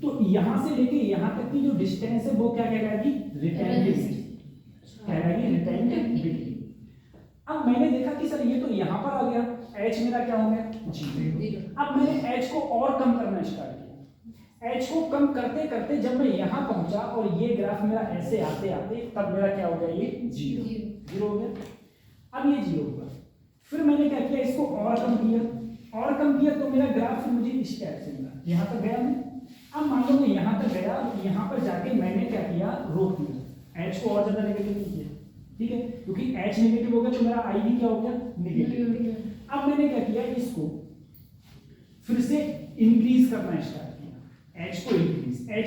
[SPEAKER 3] तो यहाँ से लेके यहाँ तक की जो डिस्टेंस है वो क्या कहलाएगी, रिटेंटिविटी कहलाएगी, रिटेंटिविटी। अब मैंने देखा कि सर ये तो यहाँ पर आ गया, h मेरा क्या हो गया, 0। अब मैंने h को और कम करना स्टार्ट किया। h को कम करते करते जब मैं यहाँ पहुंचा और ये ग्राफ मेरा ऐसे आते आते तब मेरा क्या हो गया, ये 0 हो गया। अब ये 0 हुआ, फिर मैंने क्या किया, इसको और कम किया तो मेरा ग्राफ मुझे इस टाइप से मिला, यहाँ तक गया मैं। अब मान लो मैं यहाँ तक गया, यहाँ पर जाके मैंने क्या किया, रोक दिया, h को और ज्यादा नेगेटिव नहीं किया, ठीक है, क्योंकि h नेगेटिव हो गया तो मेरा i भी क्या हो गया, नेगेटिव। अब मैंने क्या किया, इसको फिर से इंक्रीज करना स्टार्ट किया, h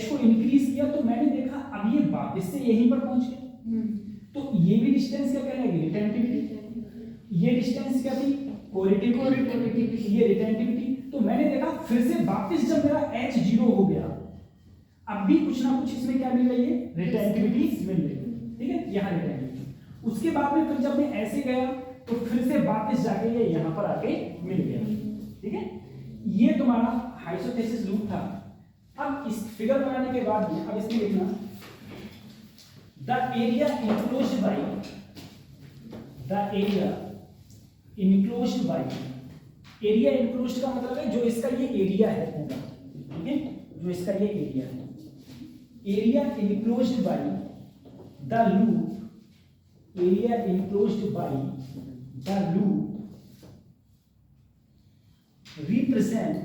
[SPEAKER 3] को इंक्रीज किया तो मैंने देखा अब ये वापस से यहीं पर पहुंच गया। तो ये भी डिस्टेंस क्या कहलाएगी, रिटेंटिविटी। ये डिस्टेंस क्या थी, कोरिलेटिविटी, ये रिटेंटिविटी। तो मैंने देखा फिर से वापस जब मेरा h 0 हो गया, अब भी कुछ ना कुछ इसमें क्या मिल रही है, रिटेंटिविटी मिल रही है, ठीक है, यहाँ रिटेंटिविटी। उसके बाद में फिर जब मैं ऐसे गया तो फिर से वापस जाके ये यहाँ पर आके मिल गया, ठीक है। ये तुम्हारा हाइपोथेसिस लूप था। अब इस फिगर बनाने के बाद में अब इसमें लिखना the area enclosed by area enclosed का मतलब है जो इसका ये एरिया है पूरा, ठीक है, जो इसका ये एरिया है, area enclosed by the loop, area enclosed by the loop represent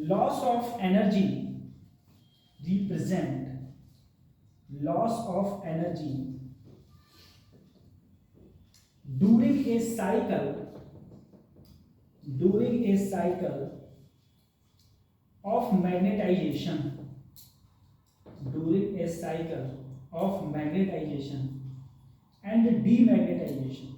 [SPEAKER 3] loss of energy during a cycle of magnetization and demagnetization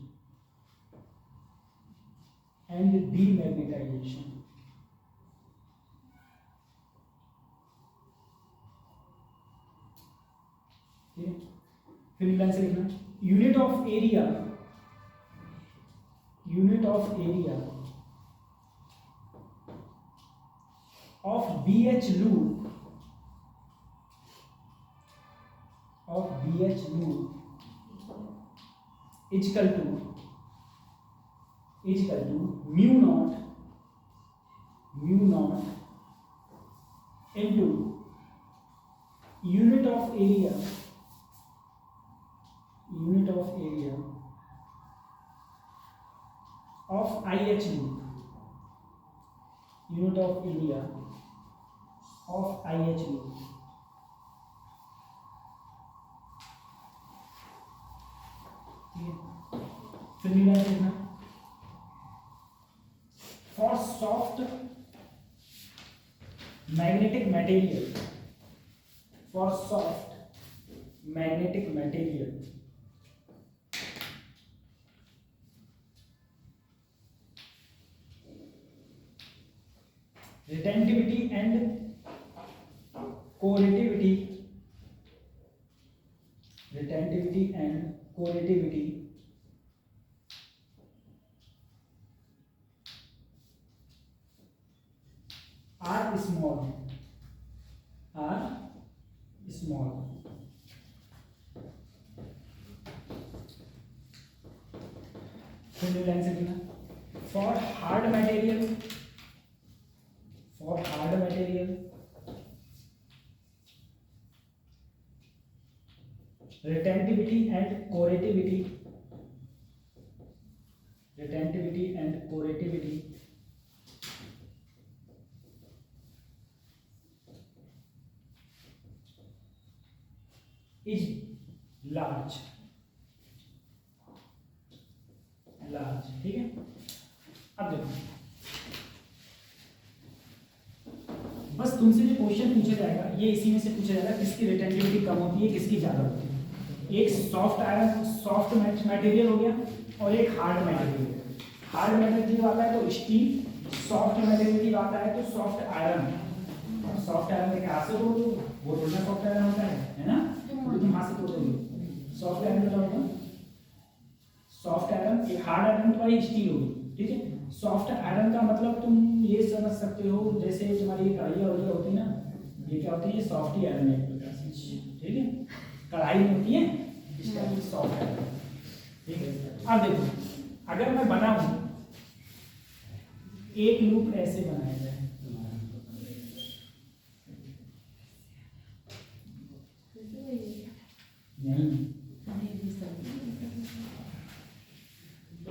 [SPEAKER 3] ठीक है। फिर लाइन से लिखना unit of area of BH loop is equal to mu naught into unit of area of IH loop, unit of area of IH loop. ठीक है, फिर नीला देखना, for soft magnetic material, for soft magnetic material, retentivity and coercitivity, retentivity and coercitivity are small, are small. फिर new line से लिखना, for hard material, for hard material, retentivity and coercitivity, retentivity and coercitivity is large, large. ठीक है, अब देखो, बस तुमसे जो क्वेश्चन पूछा जाएगा ये इसी में से पूछा जाएगा, किसकी रिटेंटिविटी कम होती है, किसकी ज्यादा होती है। एक सॉफ्ट आयरन, सॉफ्ट मटेरियल हो गया, और एक हार्ड मटेरियल। हार्ड मटेरियल आता है तो स्टील, सॉफ्ट मटेरियल आता है तो सॉफ्ट आयरन। सॉफ्ट आयरन के हाथ से तोड़ दो, वो थोड़ा सॉफ्ट आयरन होता है ना, तो तुम हाथ से तोड़ दोगे। सॉफ्ट आयरन क्या होता है, सॉफ्ट आयरन, एक हार्ड आयरन तुम्हारी स्टील होगी, ठीक है। सॉफ्ट आयरन का मतलब तुम ये समझ सकते हो, जैसे तुम्हारी कढ़ाइयाँ वढ़ाइयाँ होती है ना, ये क्या होती है, सॉफ्ट ही आयरन है एक प्रकार से, ठीक है। कढ़ाई में होती है इस टाइप की सॉफ्ट आयरन, ठीक है। अब देखो, अगर मैं बनाऊं एक लूप ऐसे बनाया जाए, नहीं,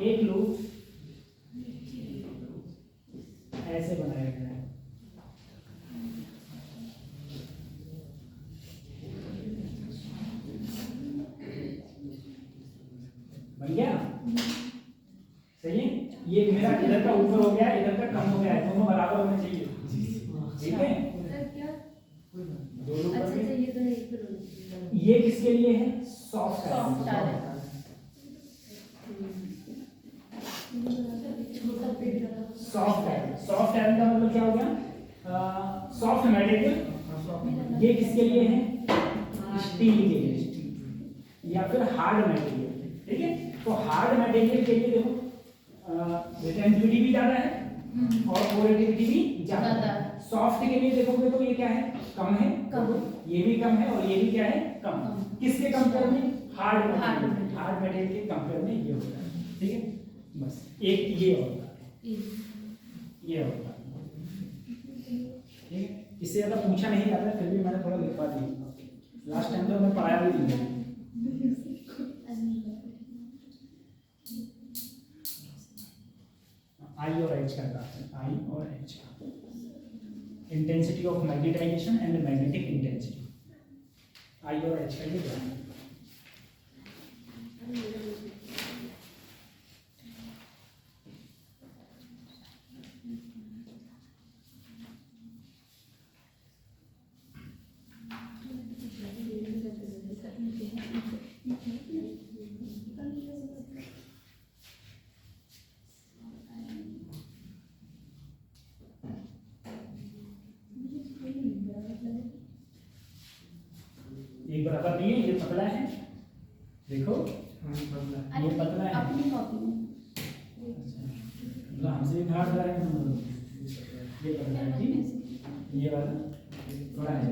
[SPEAKER 3] एक लूप ऐसे बनाया गया है, बन गया, सही है। ये मेरा इधर का ऊपर हो गया, इधर का कम हो गया, दोनों बराबर होने चाहिए, ठीक है। दो लूप बन गए। ये किसके लिए है, soft iron. Soft iron, soft iron का मतलब क्या हो गया, सॉफ्ट मटेरियल। ये किसके लिए है, स्टील के लिए, या फिर हार्ड मटेरियल, ठीक है। तो हार्ड मटेरियल के लिए देखो रिटेंटिविटी भी ज्यादा है और कोएक्टिविटी भी ज्यादा है। सॉफ्ट के लिए देखोगे तो ये क्या है, कम है, ये भी कम है और ये भी क्या है, कम। किसके कंपेयर में, हार्ड मटेरियल, हार्ड मटेरियल के कंपेयर में ये होता है, ठीक है। बस एक ये होता है, ये होता है, ठीक है। इससे ज्यादा पूछा नहीं जाता, फिर भी मैंने थोड़ा लिखवा दिया, लास्ट टाइम तो मैं पढ़ाया भी नहीं। आई और एच का ग्राफ है, आई और एच का, intensity of magnetization and magnetic intensity, I और एच का ये ग्राफ है। एक बराबर नहीं है, ये पतला है, देखो ये पतला है,
[SPEAKER 2] अपनी कॉपी में
[SPEAKER 3] मतलब हमसे भी घाट रहा है, ये पतला है, ठीक, ये वाला बड़ा है।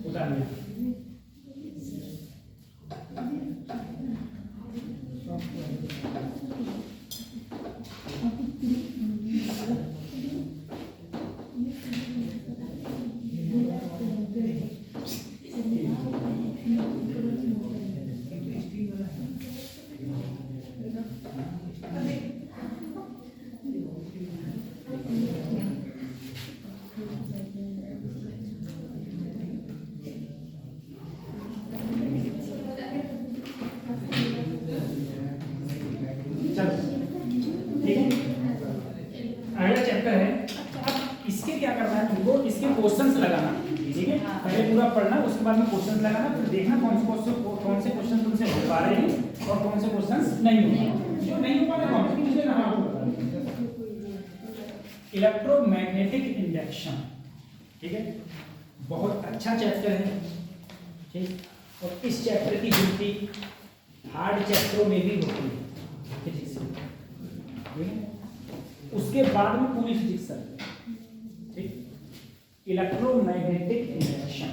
[SPEAKER 3] उतार लिया, है, पहले पूरा पढ़ना, उसके बाद में क्वेश्चन लगाना, फिर देखना कौन से क्वेश्चन तुमसे हो पा रहे हैं और कौन से क्वेश्चन नहीं हो पा रहे। जो नहीं हो पा रहे कौन से मुझे ना आपको बता दें। इलेक्ट्रोमैग्नेटिक इंडक्शन, ठीक है, बहुत अच्छा चैप्टर है, ठीक, और इस चैप्टर की गिनती हार्ड चैप्टरों में भी होती है फिजिक्स में, ठीक है, उसके बाद में पूरी फिजिक्स है, ठीक। इलेक्ट्रोमैग्नेटिक इंडक्शन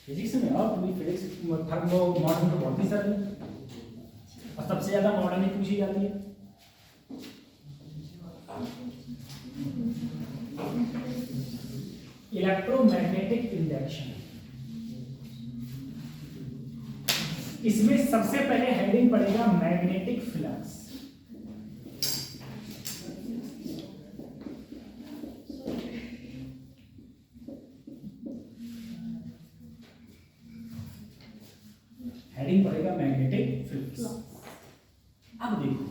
[SPEAKER 3] फिजिक्स में, और पूरी फिजिक्स थर्मो मॉडर्न तो बहुत ही सरल है, और सबसे ज्यादा मॉडर्न ही पूछी जाती है। इलेक्ट्रोमैग्नेटिक इंडक्शन, इसमें सबसे पहले हेडिंग पड़ेगा मैग्नेटिक फ्लक्स। हेडिंग पड़ेगा मैग्नेटिक फ्लक्स। अब देखो,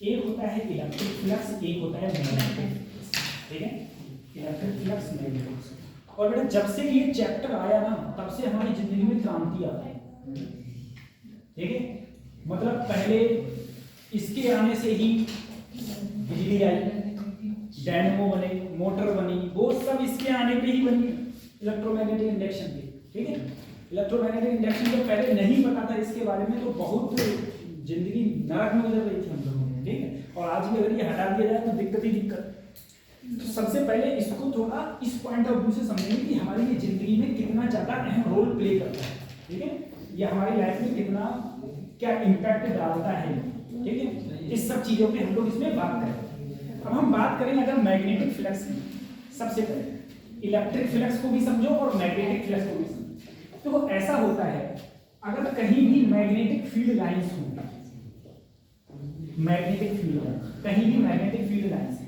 [SPEAKER 3] एक होता है इलेक्ट्रिक फ्लक्स, एक होता है मैग्नेटिक फ्लक्स, ठीक है, इलेक्ट्रिक फ्लक्स, मैग्नेटिक फ्लक्स। और बेटा जब से ये चैप्टर आया ना, तब से हमारी जिंदगी में क्रांति आ गई, ठीक है, मतलब पहले इसके आने से ही बिजली आई, डायनेमो बने, मोटर बनी, वो सब इसके आने पे ही बनी, इलेक्ट्रोमैग्नेटिक इंडक्शन पे, ठीक है। इलेक्ट्रोमैग्नेटिक इंडक्शन जब पहले नहीं पता था इसके बारे में, तो बहुत जिंदगी नरक में गुजर रही थी हम लोगों की, ठीक है, और आज भी अगर ये हटा दिया जाए तो दिक्कत ही दिक्कत। तो सबसे पहले इसको थोड़ा इस पॉइंट ऑफ व्यू से समझेंगे कि हमारी ये जिंदगी में कितना ज्यादा अहम रोल प्ले करता है, ठीक है, ये हमारी लाइफ में कितना क्या इम्पैक्ट डालता है, ठीक है, इस सब चीजों पे हम लोग इसमें बात करें। अब हम बात करें अगर मैग्नेटिक फ्लक्स की, सबसे पहले इलेक्ट्रिक फ्लक्स को भी समझो और मैग्नेटिक फ्लक्स को भी समझो। तो ऐसा होता है, अगर कहीं भी मैग्नेटिक फील्ड लाइंस हो, मैग्नेटिक फील्ड लाइंस, कहीं भी मैग्नेटिक फील्ड लाइंस,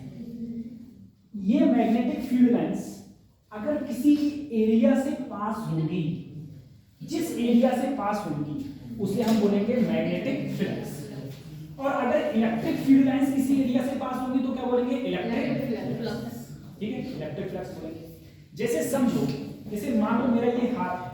[SPEAKER 3] ये मैग्नेटिक फील्ड लाइंस अगर किसी एरिया से पास होगी, जिस एरिया से पास होगी उसे हम बोलेंगे मैग्नेटिक फ्लक्स। और अगर इलेक्ट्रिक फील्ड लाइंस किसी एरिया से पास होगी तो क्या बोलेंगे, इलेक्ट्रिक फ्लक्स, ठीक है, इलेक्ट्रिक फ्लक्स बोलेंगे। जैसे समझो, जैसे मान लो मेरा ये हाथ है,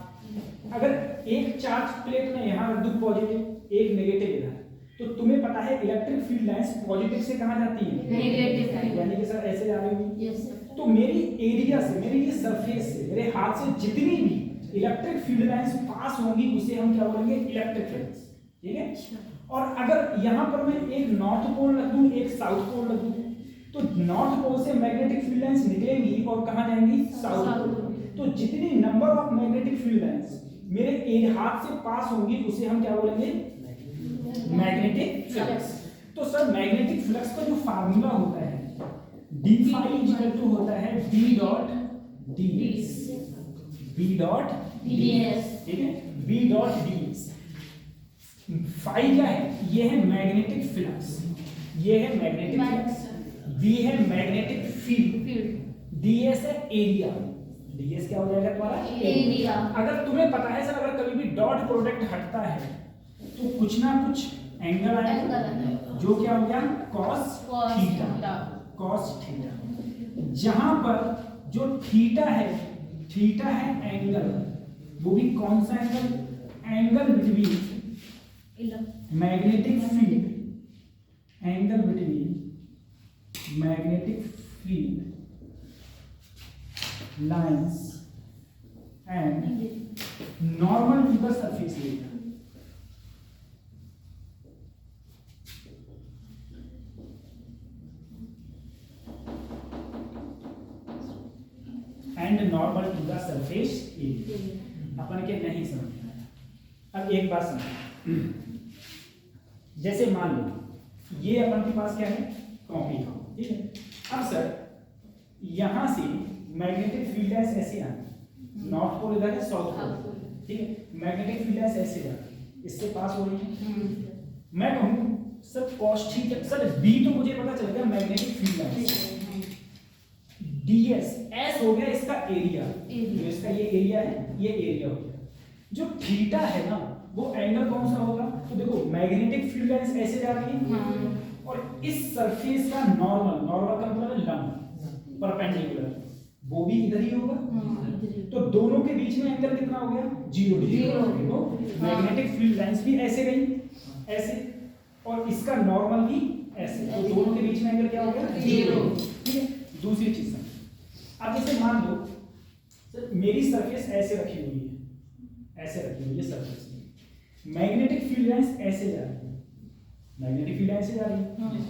[SPEAKER 3] अगर एक चार्ज प्लेट में यहाँ रख दूं पॉजिटिव, एक नेगेटिव इधर, तो तुम्हें पता है इलेक्ट्रिक फील्ड लाइंस पॉजिटिव से कहां जाती है, नेगेटिव, यानी कि सर ऐसे जा रही होगी। Yes sir. तो मेरी एरिया से, मेरी ये सरफेस से, मेरे हाथ से जितनी भी इलेक्ट्रिक फील्ड लाइंस पास होंगी उसे हम क्या बोलेंगे, इलेक्ट्रिक फ्लक्स, ठीक है। और अगर यहाँ पर मैं एक नॉर्थ पोल रख दूं, एक साउथ पोल रख दूं, तो नॉर्थ पोल से मैग्नेटिक फील्ड लाइंस निकलेंगी और कहां जाएंगी, साउथ पोल। तो जितनी number of magnetic field lines मेरे एक हाथ से पास होंगी उसे हम क्या बोलेंगे, मैग्नेटिक फ्लक्स। तो सर मैग्नेटिक फ्लक्स का जो फार्मूला होता है, d phi इक्वल टू होता है b dot ds, b dot ds, ठीक है, b डॉट ds। फाई क्या है, ये है मैग्नेटिक फ्लक्स, ये है मैग्नेटिक फ्लक्स, b है मैग्नेटिक फील्ड, ds है एरिया, ds क्या हो जाएगा तुम्हारा, एरिया। अगर तुम्हें पता है सर, अगर कभी भी डॉट प्रोडक्ट हटता है तो कुछ ना कुछ एंगल आएगा, जो क्या हो गया, cos थीटा, cos थीटा। जहां पर जो थीटा है एंगल, वो भी कौन सा angle, angle between magnetic field, angle between magnetic field lines and normal to the surface area. And normal to the surface area. अपन के नहीं समझ में आया। अब एक बात समझो, जैसे मान लो ये अपन के पास क्या है, कॉपी, ठीक है। अब सर यहां से मैग्नेटिक फील्ड लाइंस ऐसे आ, नॉर्थ पोल इधर है, साउथ पोल, ठीक है, मैग्नेटिक फील्ड लाइंस ऐसे आ, इससे पास हो रही है। मैं कहूं sir cos theta, sir b तो मुझे पता चल गया magnetic field lines, ds s हो गया इसका एरिया, तो इसका ये एरिया है, ये एरिया हो गया। जो थीटा है ना, वो एंगल कौन सा होगा, तो देखो मैग्नेटिक फील्ड लाइंस ऐसे जा रही है और इस सरफेस का नॉर्मल का मतलब है लंब, परपेंडिकुलर, वो भी इधर ही होगा।
[SPEAKER 2] इधर ही।
[SPEAKER 3] तो दोनों के बीच में एंगल कितना हो गया? 0 डिग्री।
[SPEAKER 2] Zero।
[SPEAKER 3] देखो मैग्नेटिक फील्ड लाइंस भी ऐसे गई, ऐसे, और इसका नॉर्मल भी ऐसे, तो दोनों के बीच में एंगल क्या हो गया?
[SPEAKER 2] 0।
[SPEAKER 3] ठीक है। दूसरी चीज समझ, अब जैसे मान लो सर मेरी सरफेस ऐसे रखी हुई है, ऐसे रखी हुई है सरफेस में, मैग्नेटिक फील्ड लाइंस ऐसे जा रही है, मैग्नेटिक फील्ड लाइंस जा रही है।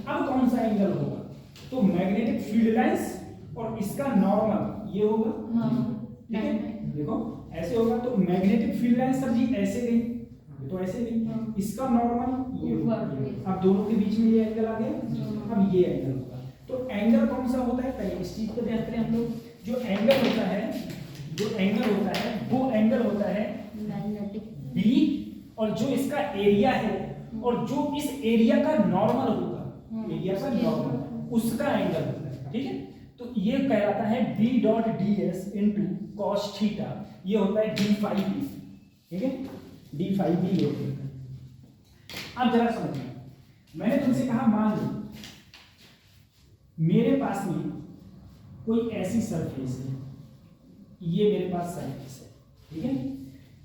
[SPEAKER 3] अब कौन सा एंगल होगा? तो मैग्नेटिक फील्ड लाइंस और इसका नॉर्मल ये होगा। ठीक है, देखो ऐसे होगा, तो मैग्नेटिक फील्ड लाइंस सर जी ऐसे गई, ये तो ऐसे गई, इसका नॉर्मल ये होगा। अब दोनों के बीच में ये एंगल आ गया, अब ये एंगल होगा। तो एंगल कौन सा होता है? पहले इस चीज को ध्यान करें हम लोग, जो एंगल होता है, जो एंगल होता है वो एंगल होता है बी, और जो इसका एरिया है और जो इस एरिया का नॉर्मल होगा, एरिया का नॉर्मल उसका एंगल होता है। ठीक है, तो ये कहलाता है b dot D S into cos theta, ये होता है डी फाइव बी। ठीक है, डी फाइव बी होता है। अब जरा समझिए, मैंने तुमसे कहा मान लो मेरे पास में कोई ऐसी सरफेस है, ये मेरे पास सरफेस है। ठीक है,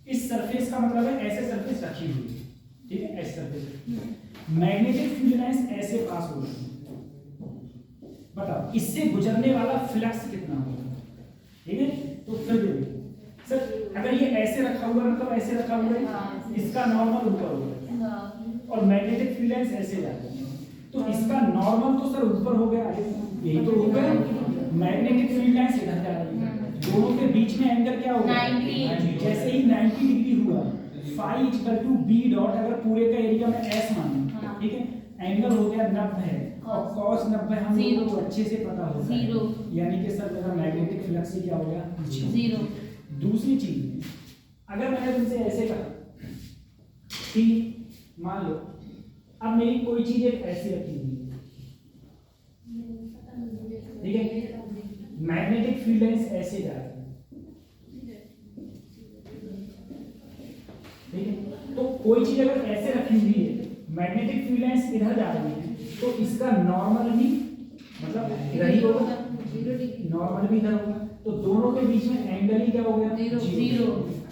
[SPEAKER 3] इस सरफेस का मतलब है ऐसे सरफेस रखी हुई है। ठीक है, ऐसे सरफेस, मैग्नेटिक फील्ड लाइंस ऐसे पास हो रही है। बताओ इससे गुजरने वाला फ्लक्स कितना होगा? ठीक है, तो फिर देखो सर अगर ये ऐसे रखा हुआ, मतलब ऐसे रखा हुआ है, इसका नॉर्मल ऊपर होगा और मैग्नेटिक फील्ड लाइंस ऐसे जाती है, तो इसका नॉर्मल तो सर ऊपर हो गया, यही तो हो गया। मैग्नेटिक फील्ड लाइंस इधर जा रही है, दोनों के बीच में एंगल क्या होगा? 90। जैसे ही 90 डिग्री हुआ, phi equal to B dot, अगर पूरे का एरिया में एस माने, ठीक है, एंगल हो गया 90 और cos 90 हम लोगों को अच्छे से पता होता है, यानी कि सर मेरा मैग्नेटिक फ्लक्स ही क्या हो गया? 0। दूसरी चीज, अगर मैंने तुमसे ऐसे कहा कि मान लो अब मेरी कोई चीज एक ऐसी रखी हुई है, ठीक है, मैग्नेटिक फील्ड लाइंस ऐसे जा रही है, ठीक है, तो कोई चीज अगर ऐसे रखी हुई है, मैग्नेटिक फील्ड लाइंस इधर जा रही है, तो इसका नॉर्मल भी मतलब इधर ही होगा, नॉर्मल भी इधर होगा, तो दोनों के बीच में एंगल ही क्या हो गया? 0।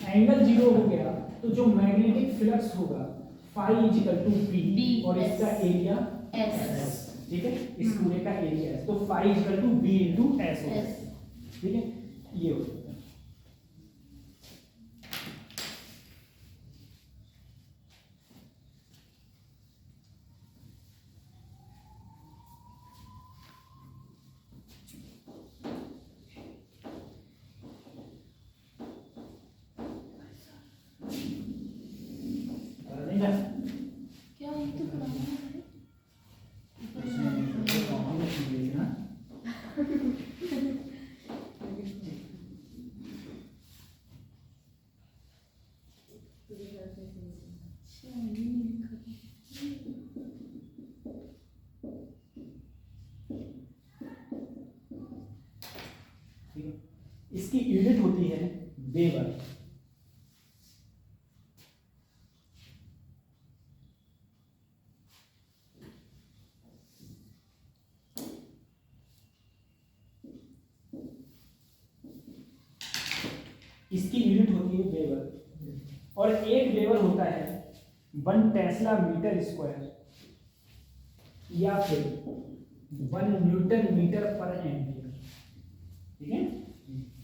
[SPEAKER 3] एंगल 0 हो गया, तो जो मैग्नेटिक फ्लक्स होगा फाई इक्वल टू बी और इसका एरिया एस। ठीक है, इस पूरे का एरिया है, तो phi equal to B into S होगा। ठीक है, ये हो
[SPEAKER 2] क्या ये तो पुराना है।
[SPEAKER 3] इसकी यूनिट होती है वेबर। इसकी यूनिट होती है वेबर, और एक वेबर होता है 1 टेस्ला मीटर स्क्वायर या फिर 1 न्यूटन मीटर पर एम्पियर। ठीक है,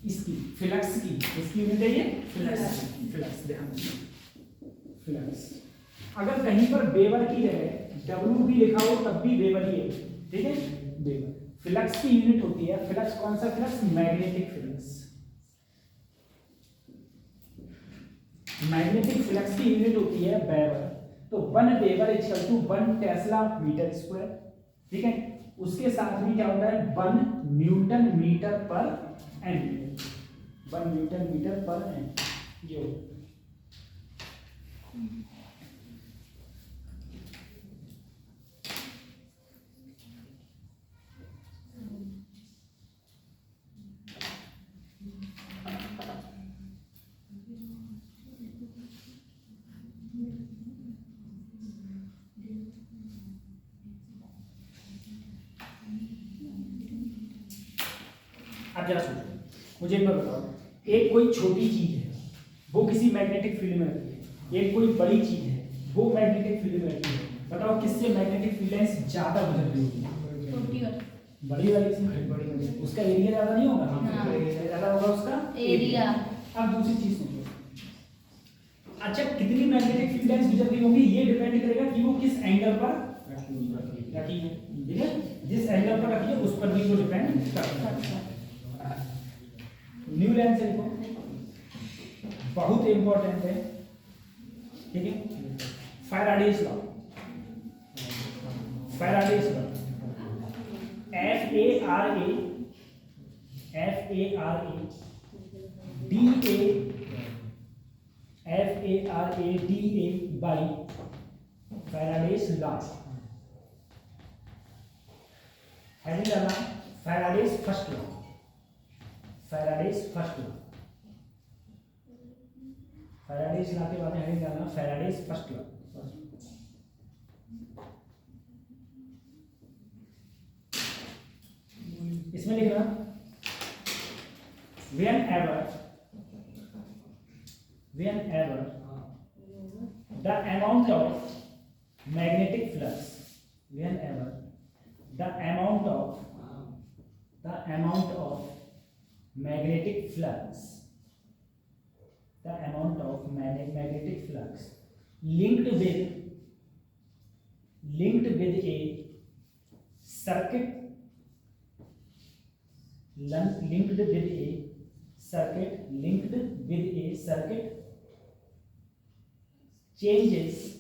[SPEAKER 3] इसकी फ्लक्स की इसकी यूनिट है ये फ्लक्स। फ्लक्स ध्यान फ्लक्स, अगर कहीं पर वेबर की जगह डब्ल्यू भी लिखा हो तब भी वेबर ही है। ठीक है, वेबर फ्लक्स की यूनिट होती है। फ्लक्स कौन सा फ्लक्स? Magnetic flux. मैग्नेटिक फ्लक्स की यूनिट होती है वेबर, तो 1 weber equal to 1 tesla metre square. ठीक है, उसके साथ में क्या होता है 1 newton metre per ampere. 1 newton metre per ampere जो आप जरा सोचो, मुझे एक बार बताओ, एक कोई छोटी चीज है वो किसी मैग्नेटिक फील्ड में रहती है, एक कोई बड़ी चीज है वो मैग्नेटिक फील्ड में रहती है, बताओ किससे मैग्नेटिक फील्ड लाइंस ज्यादा गुजर रही होगी?
[SPEAKER 2] छोटी और
[SPEAKER 3] बड़ी वाली से।
[SPEAKER 1] बड़ी वाली।
[SPEAKER 3] उसका एरिया ज्यादा नहीं होगा?
[SPEAKER 2] हाँ।
[SPEAKER 3] ज्यादा होगा उसका
[SPEAKER 2] एरिया।
[SPEAKER 3] अब दूसरी चीज सोचो, अच्छा कितनी मैग्नेटिक फील्ड लाइंस गुजर रही होंगी ये डिपेंड करेगा कि वो किस एंगल पर रखी है, ठीक है? जिस एंगल पर रखी है उस पर भी वो डिपेंड करता है। न्यू लाइन से लिखो, बहुत इंपॉर्टेंट है, ठीक है? Faraday's law, Faraday's law, FARADA by Faraday's law, heading डालना Faraday's first law, Faraday's first law, Faraday's law के बाद में हेडिंग डालना Faraday's first law। इसमें लिखना whenever the amount of magnetic flux, whenever the amount of magnetic flux, the amount of magnetic flux linked with a circuit, linked with a circuit changes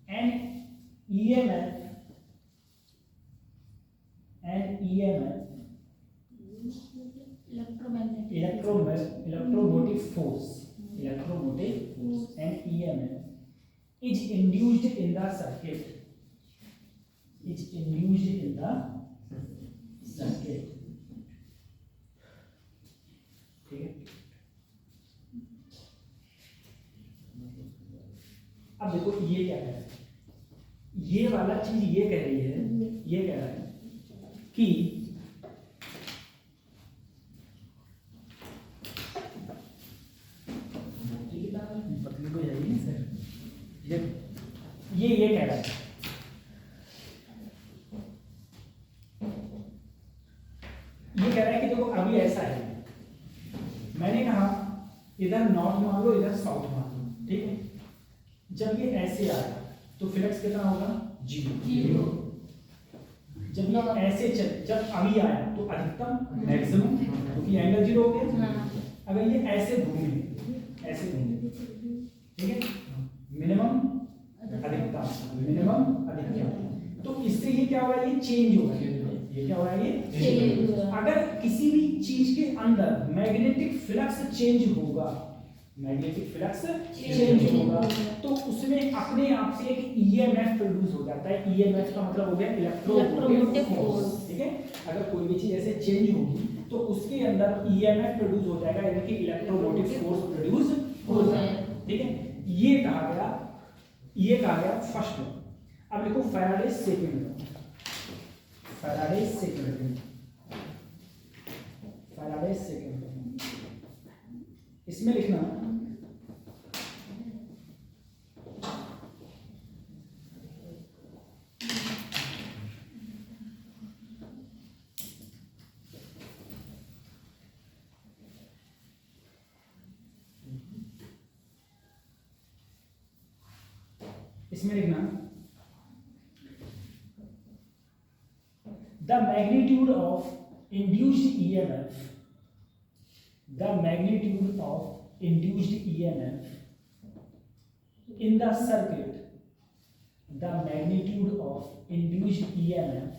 [SPEAKER 3] an EMF electromotive force and EMF is induced in the circuit, ठीक है? अब देखो ये क्या कह रहा है, ये वाला चीज ये कह रही है, ये कह रहा है कि पतली को जाइए सर, ये कह रहा है कि देखो अभी ऐसा है, मैंने कहा इधर नॉर्थ मान लो इधर साउथ मान लो, ठीक है? जब ये ऐसे आया तो फ्लक्स कितना होगा? 0। जब ये ऐसे जब अभी आया तो अधिकतम मैक्सिमम, क्योंकि एंगल 0 हो गया। अगर ये ऐसे घूमे, ठीक है? मिनिमम अधिकतम, तो इससे ये क्या होगा? ये चेंज होगा, ये क्या होगा? ये चेंज होगा। अगर किसी भी चीज के अंदर मैग्नेटिक फ्लक्स चेंज होगा, तो उसमें अपने आप से एक ईएमएफ प्रोड्यूस हो जाता है। ईएमएफ का मतलब हो गया इलेक्ट्रोमोटिव फोर्स, ठीक है? अगर कोई भी चीज ऐसे चेंज होगी तो उसके अंदर ईएमएफ प्रोड्यूस हो जाएगा, यानी कि इलेक्ट्रोमोटिव फोर्स प्रोड्यूस हो जाएगा, ठीक है? ये कहा गया फर्स्ट लॉ। अब देखो Faraday's second law, Faraday's second law, इसमें लिखना the magnitude of induced EMF, in the circuit, the magnitude of induced EMF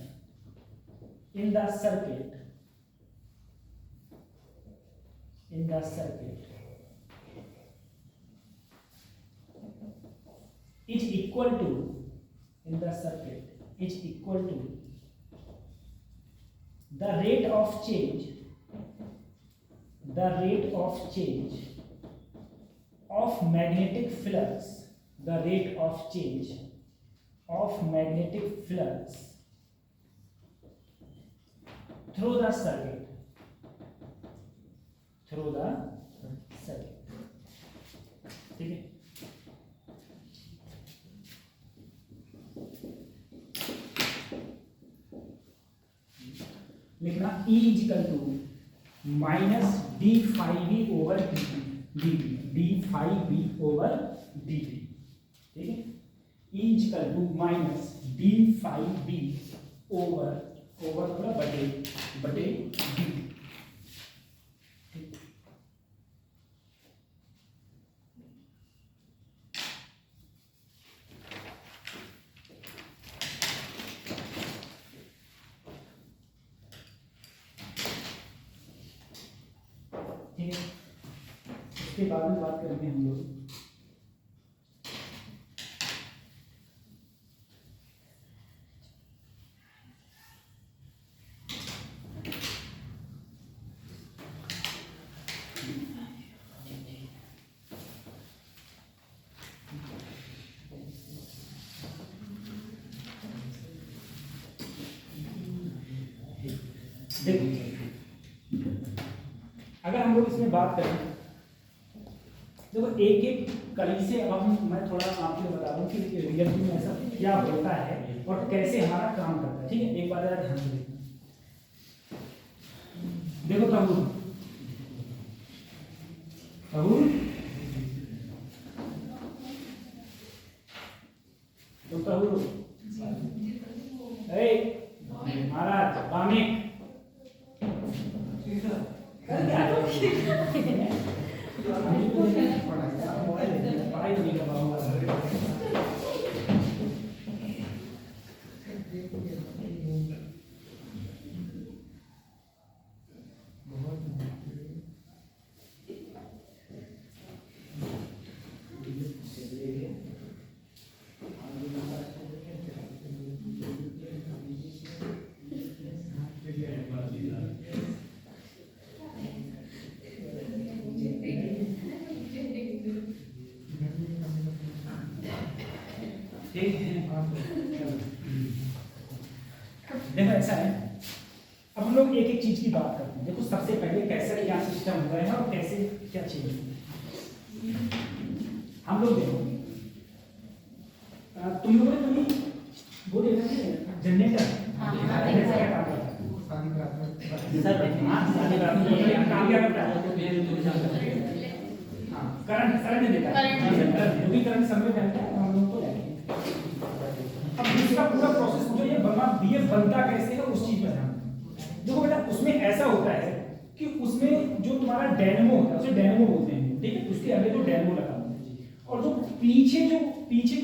[SPEAKER 3] in the circuit is equal to, in the circuit is equal to the rate of change of magnetic flux, the rate of change of magnetic flux through the circuit ठीक है। लिखना E equal to minus D phi B over D phi B over D ठीक है। E equal to minus D phi B over मतलब बटे D ठीक है। उसके बाद में बात करेंगे हम लोग देखो, अगर हम लोग इसमें बात करें देखो एक एक कली से अब मैं थोड़ा आपको बता दूं कि रियलिटी में ऐसा क्या होता है और कैसे हमारा काम करता है। ठीक है, एक बार ध्यान से देखो तहुर तो तहुर महाराज बामिक देखो ऐसा है, अब हम लोग एक एक चीज की बात करते हैं। देखो सबसे पहले कैसे क्या सिस्टम हो रहा है और कैसे क्या चीज हम लोग देखो तुम लोगों ने कभी वो देखा है जनरेटर क्या काम करता है? काम क्या करता है? करंट देता है, जो भी करंट समय रहता है हम लोग को लेते हैं। अब इसका पूरा प्रोसेस जो ये बनता कैसे है उस चीज पर ध्यान देखो बेटा। उसमें ऐसा होता है कि उसमें जो तुम्हारा डायनेमो होता है उसे डायनेमो बोलते हैं, ठीक है। उसके आगे जो डायनेमो लगा होता है और जो पीछे जो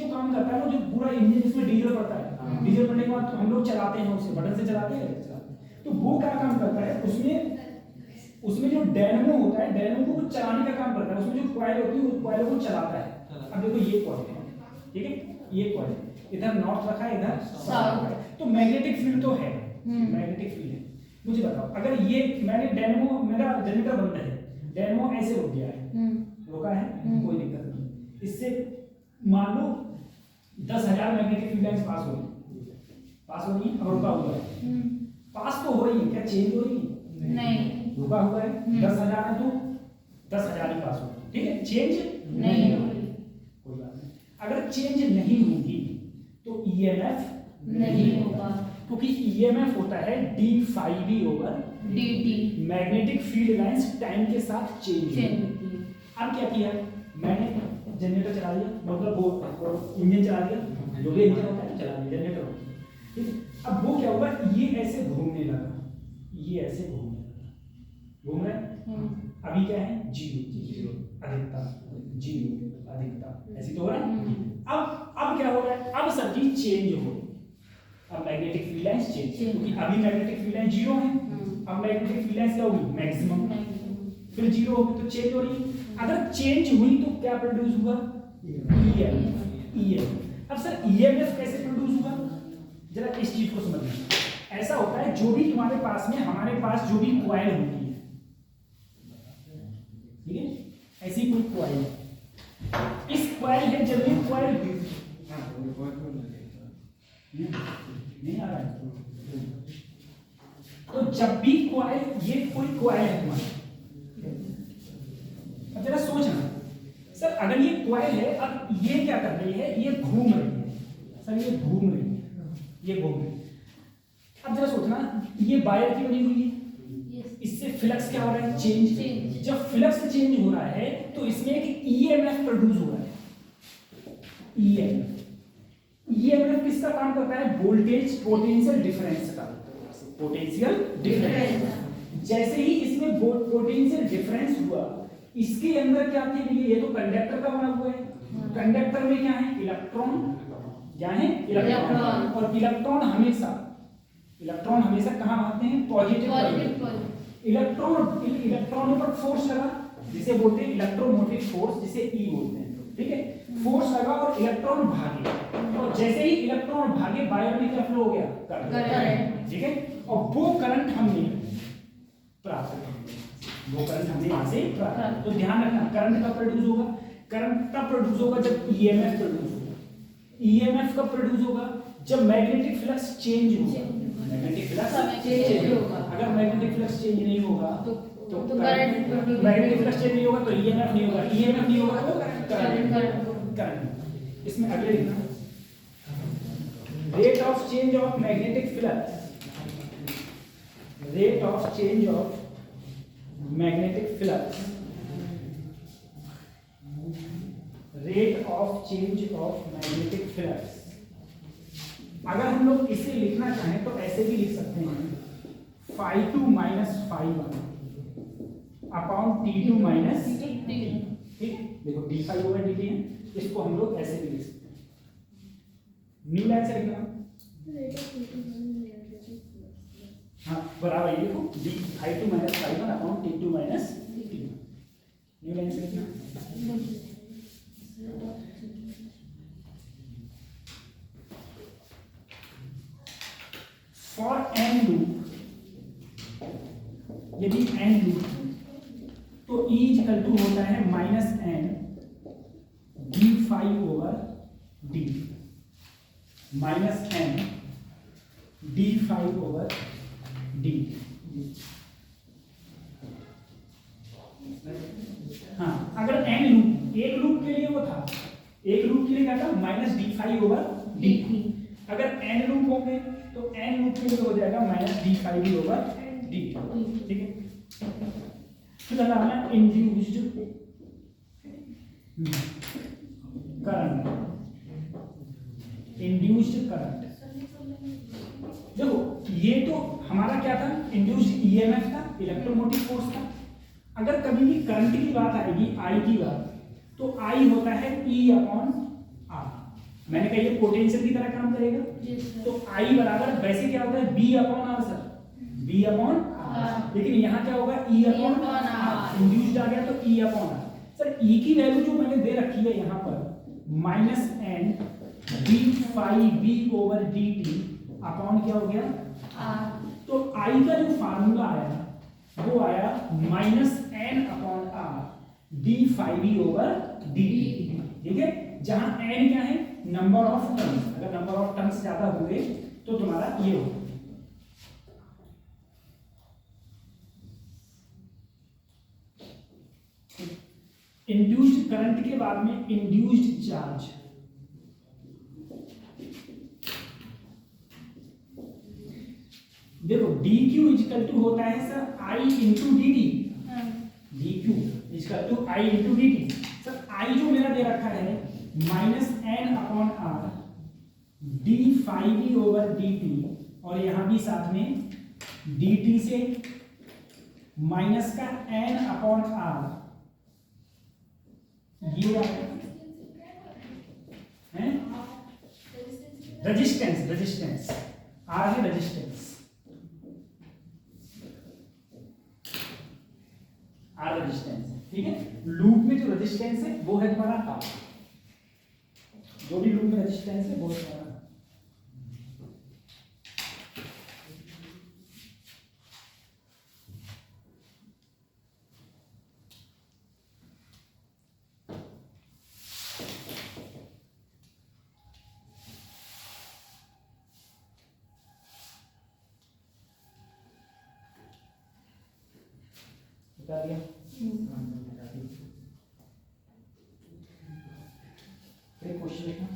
[SPEAKER 3] काम करता है ना, जो पूरा इंजन जिसमें डीजल पड़ता है, डीजल पड़ने के बाद तो हम लोग चलाते हैं उसे बटन से चलाते हैं, तो वो क्या काम करता है उसमें जो डायनेमो होता है डायनेमो को चलाने का काम करता है। उसमें जो कॉइल होती है उस कॉइल को चलाता है। अब देखो ये कॉइल है, ठीक है, ये कॉइल इधर नॉर्थ रखा है, इधर साउथ है, तो मैग्नेटिक फील्ड तो है, मैग्नेटिक फील्ड है। मुझे बताओ अगर ये मैंने डायनेमो मेरा जनरेटर बंद है, डायनेमो ऐसे रुक गया है, रुका है, कोई दिक्कत नहीं। इससे मान लो 10,000 मैग्नेटिक फील्ड लाइंस पास हो रही है, अब रुका हुआ है, पास तो हो रही है, क्या चेंज हो रही है? नहीं, रुका हुआ है। 10,000 है तो 10,000 ही पास होगी, ठीक है, चेंज नहीं होगी, कोई बात नहीं। अगर चेंज नहीं होगी तो ईएमएफ नहीं होगा, क्योंकि ईएमएफ होता है d∅v over dt। Magnetic field lines time के साथ चेंज होती है। अब क्या किया मैंने, जनरेटर चला दिया, मतलब वो इंजन चला दिया, जो भी इंजन होता है चला दिया, जनरेटर होता है, ठीक है। अब वो क्या हुआ, ये ऐसे घूमने लगा, ये ऐसे घूमने लगा, घूम रहा है। अभी क्या है, जीरो अधिकता, जीरो अधिकता, ऐसे तो हो रहा है। अब क्या हो रहा है, अब सब चीज चेंज हो रही है। अब मैग्नेटिक फील्ड लाइंस चेंज, क्योंकि अभी मैग्नेटिक फील्ड लाइन जीरो है, अब मैग्नेटिक फील्ड लाइंस क्या होगी, मैक्सिमम, फिर जीरो होगी तो चेंज हो रही है। अगर चेंज हुई तो क्या प्रोड्यूस हुआ, ईएमएफ। अब सर ईएमएफ कैसे प्रोड्यूस हुआ, जरा इस चीज को समझना। ऐसा होता है जो भी तुम्हारे पास में, हमारे पास जो भी कॉइल होती है, ठीक है, ऐसी कोई कॉइल है, इस कॉइल है, जब भी कॉइल नहीं आ रहा है, तो जब भी कॉइल, ये कोई कॉइल है तुम्हारी, अब जरा सोचना सर, अगर ये कॉइल है, अब ये क्या कर रही है, ये घूम रही है सर, ये घूम रही है, ये घूम रही है। अब जरा सोचना, ये वायर की बनी हुई है, इससे फ्लक्स क्या हो रहा है, चेंज। जब फ्लक्स चेंज हो रहा है तो इसमें एक ईएमएफ प्रोड्यूस हो रहा है। ईएमएफ किसका काम करता है, वोल्टेज पोटेंशियल डिफरेंस का, पोटेंशियल डिफरेंस। जैसे ही इसमें पोटेंशियल डिफरेंस हुआ, इसके अंदर क्या थी, ये तो कंडक्टर का बना हुआ है, कंडक्टर में क्या है, इलेक्ट्रॉन, क्या है, इलेक्ट्रॉन। और इलेक्ट्रॉन हमेशा कहां आते हैं, पॉजिटिव। इलेक्ट्रॉनों पर फोर्स लगा, जिसे बोलते हैं इलेक्ट्रोमोटिव फोर्स, जिसे ई बोलते हैं, ठीक है। फोर्स लगा और इलेक्ट्रॉन भागे, और जैसे ही इलेक्ट्रॉन भागे वायर में क्या फ्लो हो गया, करंट, ठीक है। और वो करंट हमने प्राप्त किया, वो करंट हमने यहां से प्राप्त। तो ध्यान रखना, करंट कब प्रोड्यूस होगा, करंट तब प्रोड्यूस होगा जब ईएमएफ प्रोड्यूस होगा। ईएमएफ कब प्रोड्यूस होगा, जब मैग्नेटिक फ्लक्स चेंज होगा, मैग्नेटिक फ्लक्स चेंज होगा। अगर मैग्नेटिक फ्लक्स चेंज नहीं होगा तो करंट, मैग्नेटिक फ्लक्स चेंज नहीं होगा तो ईएमएफ नहीं होगा, ईएमएफ नहीं होगा तो करंट। इसमें अगले लिखना, rate of change of magnetic flux, rate of change of magnetic flux, rate of change of magnetic flux. अगर हम लोग इसे लिखना चाहें तो ऐसे भी लिख सकते हैं, phi2 minus phi1 upon T2 minus T, ठीक। देखो d phi over dt है, इसको हम लोग ऐसे भी लिख सकते हैं, न्यू लाइन से लिखना, हाँ बराबर, ये देखो d phi2 minus phi1 upon T2 minus T, new line से लिखना। फॉर एन लूप, यदि एन लूप तो E इक्वल टू होता है minus N D phi over D, minus N D phi over D. हाँ, अगर एन लूप, एक loop के लिए वो था, एक लूप के लिए क्या था, minus D phi over D. अगर एन लूप होंगे तो एन लूप के लिए हो जाएगा minus D phi D over D, ठीक है। फिर लगाना इंड्यूस्ड करंट, इंड्यूस्ड करंट। देखो ये तो हमारा क्या था, इंड्यूस्ड ईएमएफ था, इलेक्ट्रोमोटिव फोर्स था। अगर कभी भी करंट की बात आएगी, आई की बात, तो आई होता है ई अपॉन आर। मैंने कहा ये पोटेंशियल की तरह काम करेगा, तो आई बराबर, वैसे क्या होता है, B upon R sir, B upon R. लेकिन यहाँ क्या होगा, ई अपॉन आर, इंड्यूस्ड आ गया तो E upon R. Sir E की वैल्यू जो मैंने दे रखी है यहाँ पर, minus N D phi B over D T upon क्या हो गया, आर। तो आई का जो फार्मूला आया वो आया minus N upon R D phi B over D T, ठीक है। जहां एन क्या है, नंबर ऑफ टर्म्स, अगर नंबर ऑफ टर्म्स ज्यादा होंगे तो तुम्हारा ये होगा। इंड्यूस्ड करंट के बाद में इंड्यूस्ड चार्ज, देखो डी क्यू इक्वल टू होता है sir I into D T, D Q equal to I into D T. Sir I जो मेरा दे रखा है minus N upon R D phi B over D T, और यहां भी साथ में डी टी से माइनस का एन अपॉन आर, ये है रेजिस्टेंस, रेजिस्टेंस आर है रेजिस्टेंस, आर रेजिस्टेंस, ठीक है। लूप में जो रेजिस्टेंस है वो है तुम्हारा आर, जो भी लूप में रेजिस्टेंस है वो है तुम्हारा। बता दिया। फिर क्वेश्चन लिखना।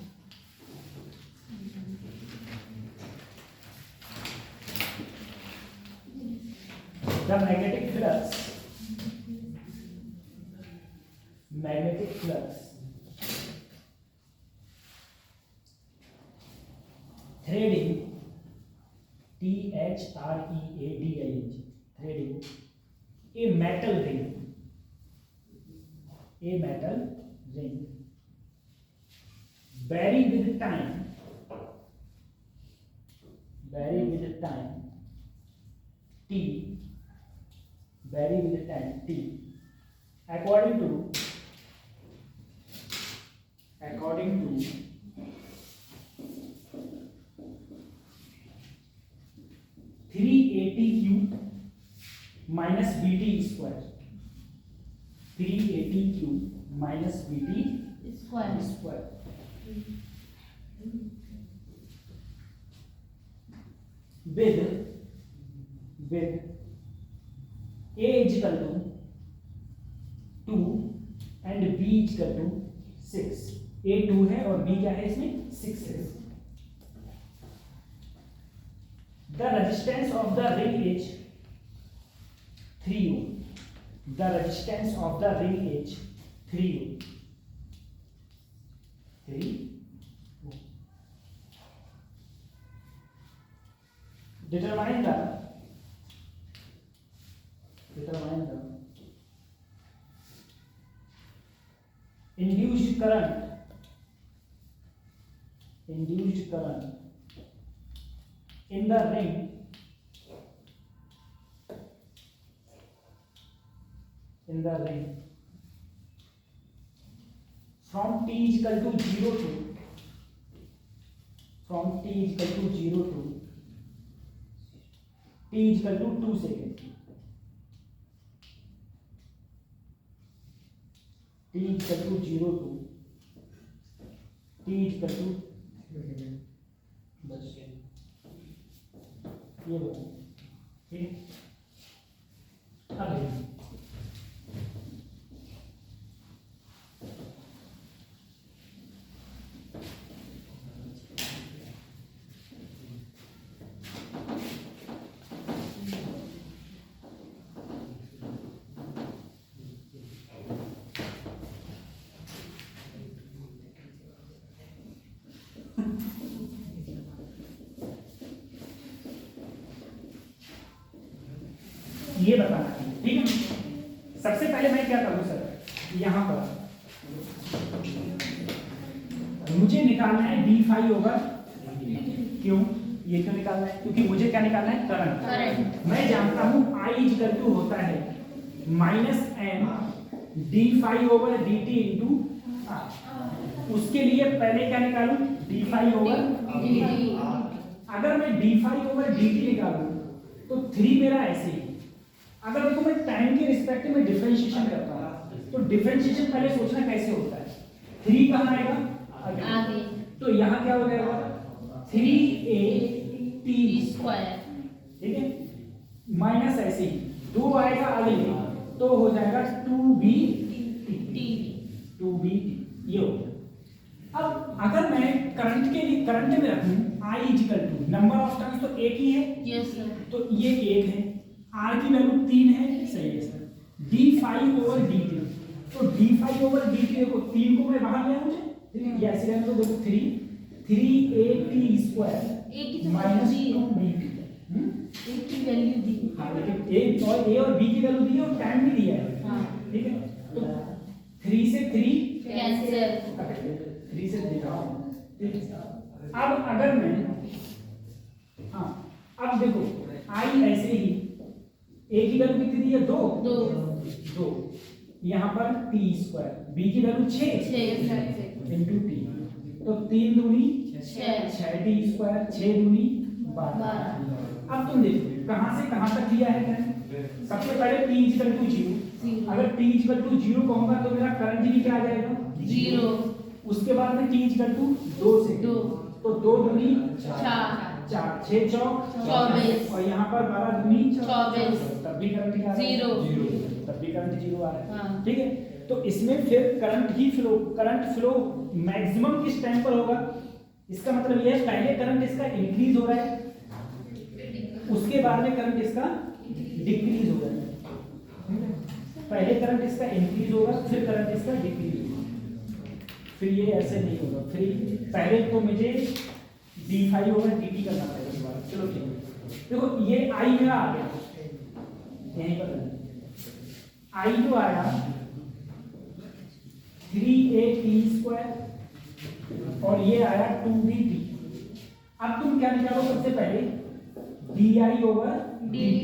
[SPEAKER 3] The magnetic flux threading threading threading a metal ring vary with time t according to 380q minus bt square 380q minus bt square with a is equal to 2 and b is equal to 6 a 2 है और b क्या है इसमें 6 है the resistance of the ring is 3 ohm the resistance of the ring is 3 ohm 3 ohm determine the induced current in the ring from t is equal to 0 to t is equal to 2 seconds t is equal to 0 to t is equal to बच गया ये बताओ ठीक अब ये बताना है ठीक है। सबसे पहले मैं क्या करूं सर यहां पर मुझे निकालना है d5 ओवर क्यों ये क्यों निकालना है क्योंकि मुझे क्या निकालना है करंट मैं जानता हूं I इक्वल टू होता है -m d5 over dt into उसके लिए पहले क्या निकालूं d5 ओवर dt अगर मैं d5 ओवर dt निकालूं तो 3 मेरा ऐसे ही अगर देखो मैं टाइम के रिस्पेक्ट में डिफरेंशिएशन करता हूं तो डिफरेंशिएशन पहले सोचना कैसे होता है 3 कहां आएगा आगे तो यहां क्या हो जाएगा 3at स्क्वायर ठीक है माइनस ऐसे ही 2 आएगा आगे तो हो जाएगा 2bt ये हो गया। अब अगर मैं करंट के लिए करंट में रखूं I equal to number of turns तो एक ही है
[SPEAKER 2] यस सर
[SPEAKER 3] तो ये एक है R की वैल्यू 3 है सही है सर d5 ओवर dt तो d5 ओवर dt देखो 3 को मैं बाहर ले आऊं मुझे ये ऐसे रहने तो देखो 3at square minus 2bt
[SPEAKER 2] a की वैल्यू दी
[SPEAKER 3] हां लेकिन a और b की वैल्यू दी है और टाइम भी दिया है
[SPEAKER 2] हां
[SPEAKER 3] ठीक है तो 3 से 3
[SPEAKER 2] कैंसिल
[SPEAKER 3] 3 से 3 अब अगर मैं हां अब देखो I ऐसे ही a की वैल्यू कितनी दी है 2 यहाँ पर t स्क्वायर b की वैल्यू 6 इंटू t तो 3 दूनी 6t स्क्वायर 6 दूनी 12 अब तुम देखो कहाँ से कहाँ तक किया है मैंने सबसे पहले t इक्वल टू 0 अगर t इक्वल टू 0 कहूंगा तो मेरा करंट भी क्या आ जाएगा 0 उसके बाद में t इक्वल टू 2 से तो 2 दूनी 4 6 चौक 24 और यहाँ पर 12 दूनी 24 तब भी करंट क्या 0 तब भी करंट 0 आ रहा है,
[SPEAKER 2] हाँ।
[SPEAKER 3] ठीक है। तो इसमें फिर करंट फ्लो मैक्सिमम किस टाइम पर होगा? इसका मतलब ये है पहले करंट इसका इंक्रीज हो रहा है, उसके बाद में करंट इसका डिक्रीज हो रहा है। पहले करंट इसका इंक्रीज होगा, फिर करंट इसका डिक्रीज होगा, फिर ये ऐसे नहीं होगा। फिर पहले तो मुझे d5 होगा dt करना पड़ेगा इस बार। चलो ठीक है, देखो ये i मेरा आ गया यहीं पर, i जो आया 3at² और ये आया 2bt। अब तुम क्या निकालो? सबसे पहले di ओवर dt,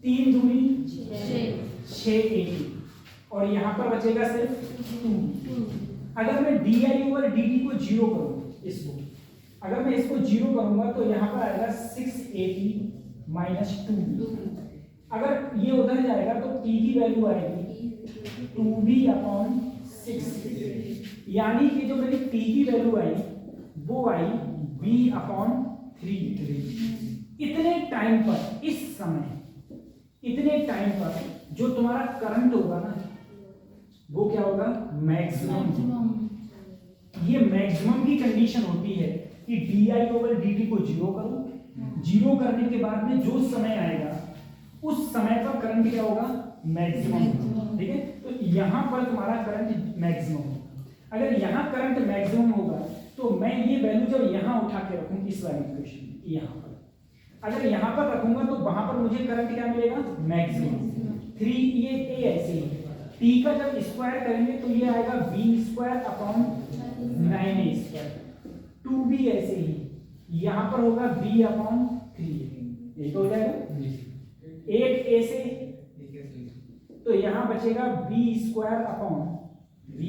[SPEAKER 3] 3 दूनी 6at और यहाँ पर बचेगा सिर्फ 2। अगर मैं di ओवर dt को 0 करूँ, इसको अगर मैं इसको 0 करूंगा तो यहाँ पर आएगा 6at - 2। अगर ये उधर जाएगा तो t की वैल्यू आएगी 2b/6, यानी कि जो मेरी t की वैल्यू आई वो आई b/3। इतने टाइम पर, इस समय इतने टाइम पर जो तुम्हारा करंट होगा ना वो क्या होगा? मैक्सिमम। ये मैक्सिमम की कंडीशन होती है कि di ओवर dt को 0 करो, 0 करने के बाद में जो समय आएगा उस समय पर करंट क्या होगा? मैक्सिमम। ठीक है, तो यहाँ पर तुम्हारा करंट मैक्सिमम होगा। अगर यहाँ करंट मैक्सिमम होगा तो मैं ये वैल्यू जब यहाँ उठा के रखूँ इस वाली इक्वेशन में, यहाँ पर अगर यहाँ पर रखूंगा तो वहां पर मुझे करंट क्या मिलेगा? मैक्सिमम। 3 ये a ऐसे ही, t का जब स्क्वायर करेंगे तो ये आएगा b²/9a²। 2b ऐसे ही, यहाँ पर होगा b/3, ये तो हो जाएगा 8a से, तो यहाँ बचेगा b²/v,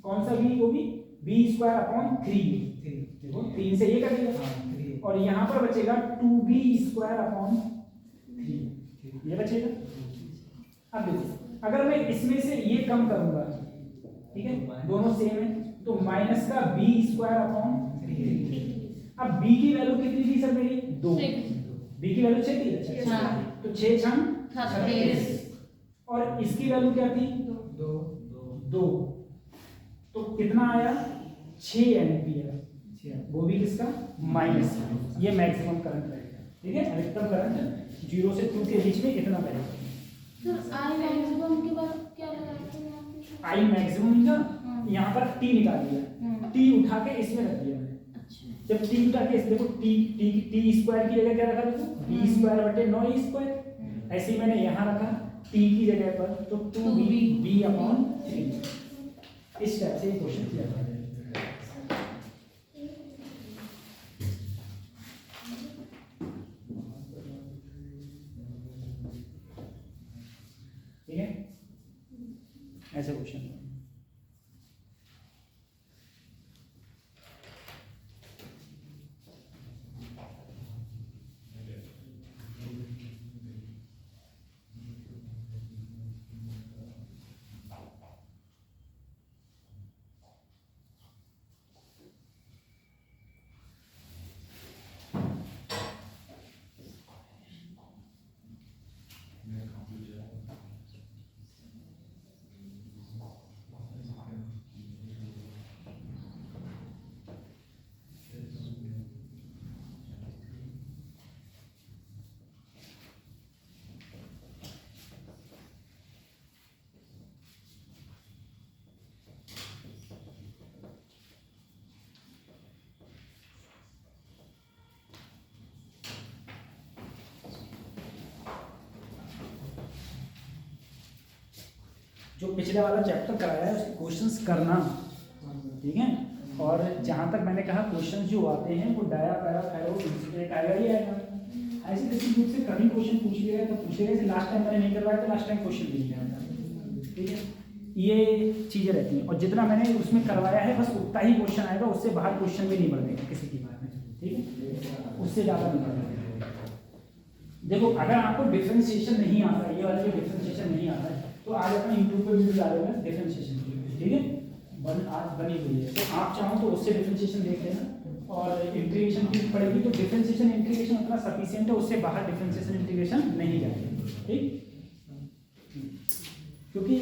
[SPEAKER 3] कौन सा b? वो भी b²/3। देखो 3 से ये कटेगा और यहाँ पर बचेगा 2b²/3, ये बचेगा। अब देखो अगर मैं इसमें से ये कम करूंगा, ठीक है, दोनों सेम है, तो माइनस का b²/3। अब b की वैल्यू कितनी थी सर मेरी? 2। b की वैल्यू 6 थी, अच्छा, तो 6 6 36 और इसकी वैल्यू क्या थी? 2। तो कितना आया? 6 एम्पियर, वो भी किसका? माइनस। ये मैक्सिमम करंट रहेगा, ठीक है। अधिकतम करंट 0 से 2 के बीच में इतना रहेगा।
[SPEAKER 2] सर आई मैक्सिमम के बाद क्या लगाते हैं आप?
[SPEAKER 3] आई मैक्सिमम का यहाँ पर t निकाल दिया, t उठा के इसमें रख दिया मैंने।
[SPEAKER 2] अच्छा,
[SPEAKER 3] जब t उठा के इस देखो t स्क्वायर की जगह क्या रखा? देखो b²/9a²। ऐसे ही मैंने यहाँ रखा t की जगह पर, तो 2b/3। इस टाइप से क्वेश्चन किया जाता है। ठीक है, ऐसे क्वेश्चन। जो पिछले वाला चैप्टर कराया है उसके क्वेश्चंस करना, ठीक है। और जहाँ तक मैंने कहा क्वेश्चंस जो आते हैं वो डाया पैरा फैरो इंसिडेंट आएगा ही आएगा। ऐसे किसी ग्रुप से कभी क्वेश्चन पूछ लिया तो पूछ लिया, लास्ट टाइम मैंने नहीं करवाया तो लास्ट टाइम क्वेश्चन नहीं आया, ठीक है। ये चीज़ें रहती हैं और जितना मैंने उसमें करवाया है बस उतना ही क्वेश्चन आएगा, उससे बाहर क्वेश्चन भी नहीं बढ़ेगा किसी की बात में, ठीक है, उससे ज़्यादा नहीं बढ़ेगा। देखो अगर आपको डिफरेंशिएशन नहीं आता है, ये वाला जो डिफरेंशिएशन नहीं आता है, तो आज अपने यूट्यूब पे वीडियो डालेगा डिफरेंशिएशन, ठीक है, आज बनी हुई है, तो आप चाहो तो उससे डिफरेंशिएशन देख लेना। और इंटीग्रेशन की पड़ेगी तो डिफरेंशिएशन इंटीग्रेशन उतना सफिशिएंट है, उससे बाहर डिफरेंशिएशन इंटीग्रेशन नहीं जाएगी, ठीक। क्योंकि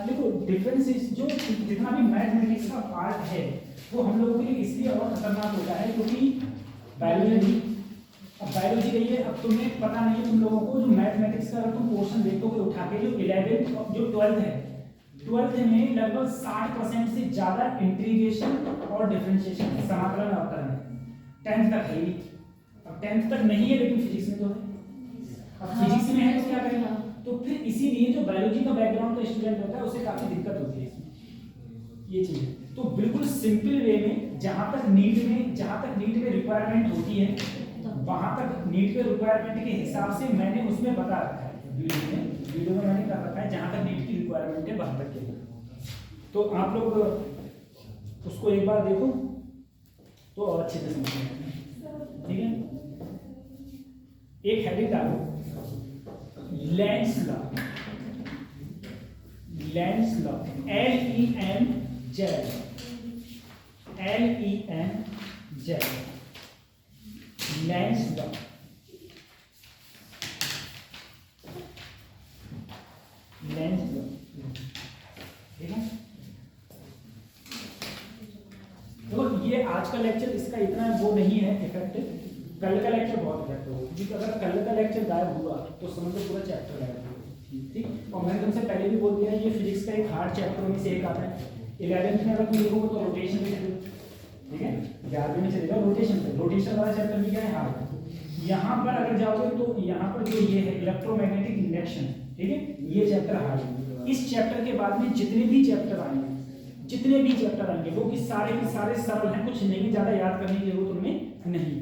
[SPEAKER 3] देखो डिफरेंस इज जो जितना भी मैथमेटिक्स का पार्ट है वो हम लोगों के लिए इसलिए और खतरनाक होता है क्योंकि बायोलॉजी, अब बायोलॉजी रही है, अब तुम्हें पता नहीं है तुम लोगों को जो मैथमेटिक्स का अगर तुम पोर्शन देखोगे उठा के जो 11 जो 12th है, 12th में लगभग 60% से ज्यादा इंटीग्रेशन और डिफरेंशिएशन समाकलन और अवकलन है। 10th तक है ही, अब 10th तक नहीं है लेकिन फिजिक्स में तो है। अब फिजिक्स में है तो क्या करेगा, तो फिर इसीलिए जो बायोलॉजी का बैकग्राउंड का स्टूडेंट होता है उसे काफी दिक्कत होती है इसमें, ये चीज है। तो बिल्कुल सिंपल वे में जहां तक नीट में रिक्वायरमेंट होती है वहां तक नीट के रिक्वायरमेंट के हिसाब से मैंने उसमें बता रखा है वीडियो में मैंने कर रखा है जहां तक नीट की रिक्वायरमेंट है वहां तक के लिए। तो आप लोग उसको एक बार देखो तो और अच्छे से समझेंगे, ठीक है। एक हेडिंग डालो, Lenz law, Lenz law, LENZ, Lenz law. Lenz law, ठीक है। देखो ये आज का लेक्चर इसका इतना वो नहीं है इफेक्टिव, कल का लेक्चर बहुत इफेक्टिव होगा, क्योंकि अगर कल का लेक्चर गायब हुआ तो समझ लो पूरा चैप्टर गायब होगा, ठीक। और मैंने तुमसे पहले भी बोल दिया ये फिजिक्स का एक हार्ड चैप्टर में से एक आता है। 11th में अगर तुम देखोगे तो रोटेशन में चलेगा, ठीक है, 11वीं में चलेगा रोटेशन पे, रोटेशन वाला चैप्टर भी क्या है हार्ड। यहाँ पर अगर जाओगे तो यहाँ पर जो ये है इलेक्ट्रोमैग्नेटिक इंडक्शन, ठीक है, ये चैप्टर हार्ड है। इस चैप्टर के बाद में जितने भी चैप्टर आएंगे वो कि सारे के सारे सरल हैं, कुछ नहीं ज्यादा याद करने की जरूरत उनमें नहीं,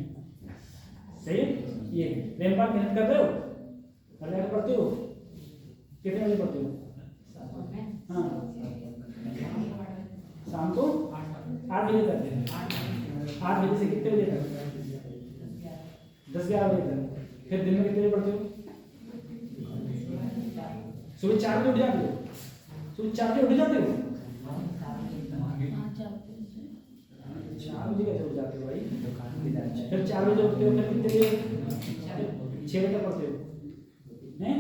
[SPEAKER 3] सही है। ये रैंपार्ट मेहनत कर रहे हो, पढ़ते हो, कितने बजे पढ़ते हो? हाँ शाम को 8 बजे तक, 8 बजे से कितने बजे तक? 10-11 बजे तक। फिर दिन में कितने बजे पढ़ते हो? सुबह 4 बजे उठ जाते हो? सुबह 4 बजे उठ जाते हो? 4 बजे कैसे उठ जाते हो भाई? फिर 4 बजे उठते हो, फिर कितने बजे? 6 बजे तक पढ़ते हो हैं?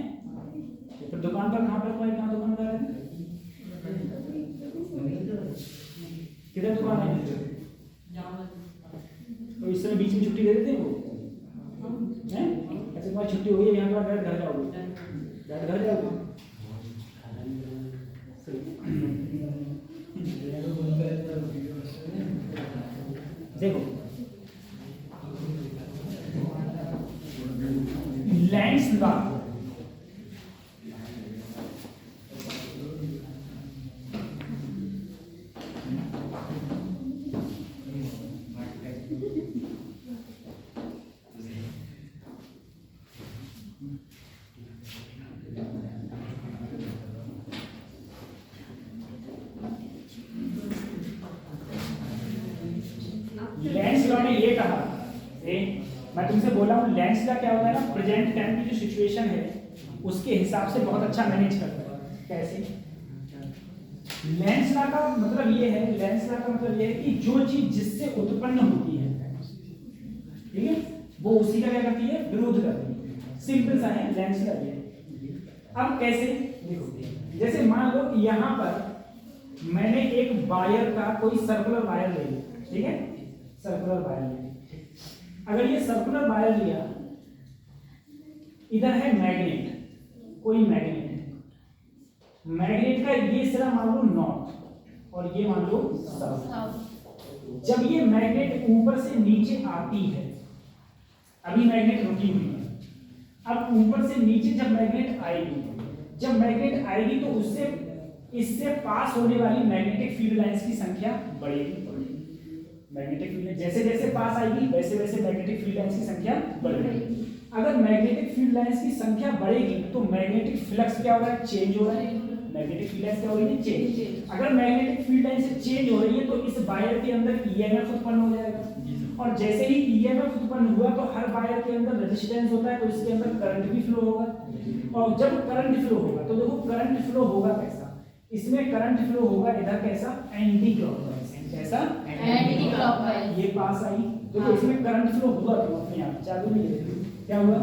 [SPEAKER 3] फिर दुकान पर कहाँ पर कोई कहाँ दुकानदार है? किधर दुकान है? तो इस समय बीच में छुट्टी दे देते हैं वो हैं? अच्छा तुम्हारी छुट्टी हो गई, यहाँ के बाद डायरेक्ट घर जाओगे, डायरेक्ट घर जाओगे। देखो लेंस लॉ, लेंस लॉ ने ये कहा, मैं तुमसे बोला हूँ लेंस लॉ क्या होता है ना, प्रेजेंट टाइम की जो सिचुएशन है उसके हिसाब से बहुत अच्छा मैनेज करता है। कैसे? लेंस लॉ का मतलब ये है, लेंस लॉ का मतलब ये है कि जो चीज जिससे उत्पन्न होती है, ठीक है, वो उसी का क्या करती है, विरोध करती है। सिंपल सा है लेंस लॉ ये। अब कैसे? जैसे मान लो यहाँ पर मैंने एक वायर का कोई सर्कुलर वायर ले लिया, ठीक है, सर्कुलर वायर ले लिया। अगर ये सर्कुलर वायर लिया, इधर है मैग्नेट, कोई मैग्नेट है, मैग्नेट का ये सिरा मान लो नॉर्थ और ये मान लो साउथ। जब ये मैग्नेट ऊपर से नीचे आती है, अभी मैग्नेट रुकी हुई है, अब ऊपर से नीचे जब मैग्नेट आएगी तो उससे इससे पास होने वाली मैग्नेटिक फील्ड लाइंस की संख्या बढ़ेगी। मैग्नेटिक फील्ड जैसे जैसे पास आएगी वैसे वैसे मैग्नेटिक फील्ड लाइंस की संख्या बढ़ेगी। अगर मैग्नेटिक फील्ड लाइंस की संख्या बढ़ेगी तो मैग्नेटिक फ्लक्स क्या हो रहा है, चेंज हो रहा है। मैग्नेटिक फील्ड लाइंस क्या हो रही है, चेंज। अगर मैग्नेटिक फील्ड लाइन से चेंज हो रही है तो इस वायर के अंदर ईएमएफ उत्पन्न हो जाएगा, और जैसे ही ईएमएफ उत्पन्न हुआ तो हर वायर के अंदर रेजिस्टेंस होता है, तो इसके अंदर करंट भी फ्लो होगा। और जब करंट फ्लो होगा तो देखो करंट फ्लो होगा कैसा, इसमें करंट फ्लो होगा इधर कैसा, एंटी क्लॉकवाइज। कैसा,
[SPEAKER 2] एंटी क्लॉकवाइज।
[SPEAKER 3] ये पास आई तो इसमें करंट फ्लो होगा तो अपने आप चालू नहीं है, क्या हुआ,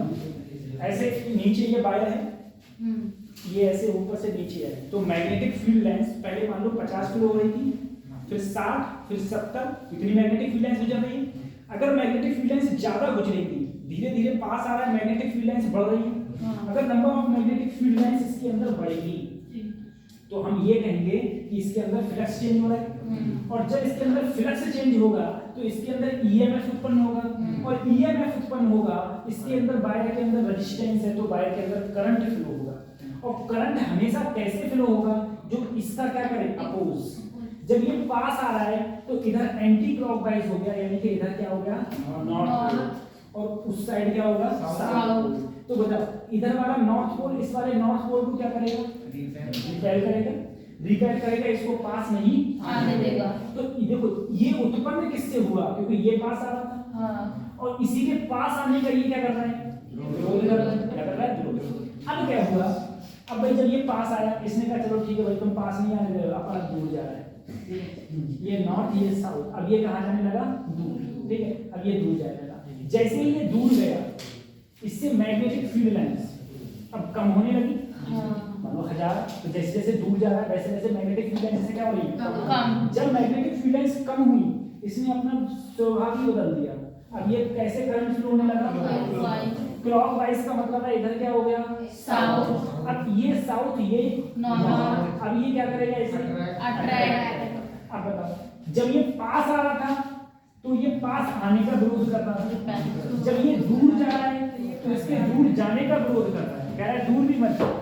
[SPEAKER 3] ऐसे नीचे ये वायर है, ये ऐसे ऊपर से नीचे है, तो मैग्नेटिक फील्ड लाइंस पहले मान लो 50 किलो हो रही थी, फिर 60, फिर 70, इतनी मैग्नेटिक फील्ड लाइंस गुजर रही है। अगर मैग्नेटिक फील्ड लाइंस ज्यादा गुजरेगी, धीरे धीरे पास आ रहा है, मैग्नेटिक फील्ड लाइंस बढ़ रही है। अगर number of magnetic field lines इसके अंदर बढ़ेगी तो हम ये कहेंगे कि इसके अंदर फ्लक्स चेंज हो रहा है, और जब इसके अंदर फ्लक्स चेंज होगा तो इसके अंदर ईएमएफ उत्पन्न होगा, और ईएमएफ उत्पन्न होगा, इसके अंदर वायर के अंदर रेजिस्टेंस है तो वायर के अंदर करंट फ्लो होगा, और करंट हमेशा कैसे फ्लो होगा, जो इसका क्या करे, अपोज। जब ये पास आ रहा है तो इधर एंटी क्लॉकवाइज हो गया, यानी कि इधर क्या हो गया, नॉर्थ, और उस साइड क्या होगा, साउथ। तो बताओ इधर वाला नॉर्थ पोल इस वाले नॉर्थ पोल को क्या करेगा, रिपेल करेगा, रिपेल करेगा, इसको पास नहीं
[SPEAKER 2] आने देगा।
[SPEAKER 3] तो देखो ये उत्पन्न किससे हुआ, क्योंकि ये पास आ रहा था, और इसी के पास आने का ये क्या कर रहा है, विरोध कर रहा है, क्या कर रहा है, विरोध। अब क्या हुआ, अब भाई जब ये पास आया, इसने कहा चलो ठीक है भाई तुम पास नहीं आने दे, अपना दूर जा रहा है, ये नॉर्थ ये साउथ, अब ये कहाँ जाने लगा, दूर, ठीक है, अब ये दूर जाने लगा। जैसे ही ये दूर गया, इससे मैग्नेटिक फील्ड लाइंस अब कम होने लगी, मानो 1000, तो जैसे जैसे दूर जा रहा है वैसे वैसे मैग्नेटिक फील्ड लाइंस से क्या हो रही है,
[SPEAKER 2] कम।
[SPEAKER 3] जब मैग्नेटिक फील्ड लाइंस कम हुई, इसने अपना स्वभाव ही बदल दिया। अब ये कैसे करंट फ्लो होने लगा, क्लॉकवाइज का मतलब है इधर क्या हो गया, साउथ। अब ये साउथ, ये नॉर्थ, अब ये क्या करेगा, इसे अट्रैक्ट। अब बताओ जब ये पास आ रहा था तो ये पास आने का विरोध कर रहा था, जब ये दूर जा रहा है तो इसके दूर जाने का विरोध कर रहा है, कह रहा है दूर भी मत जाओ,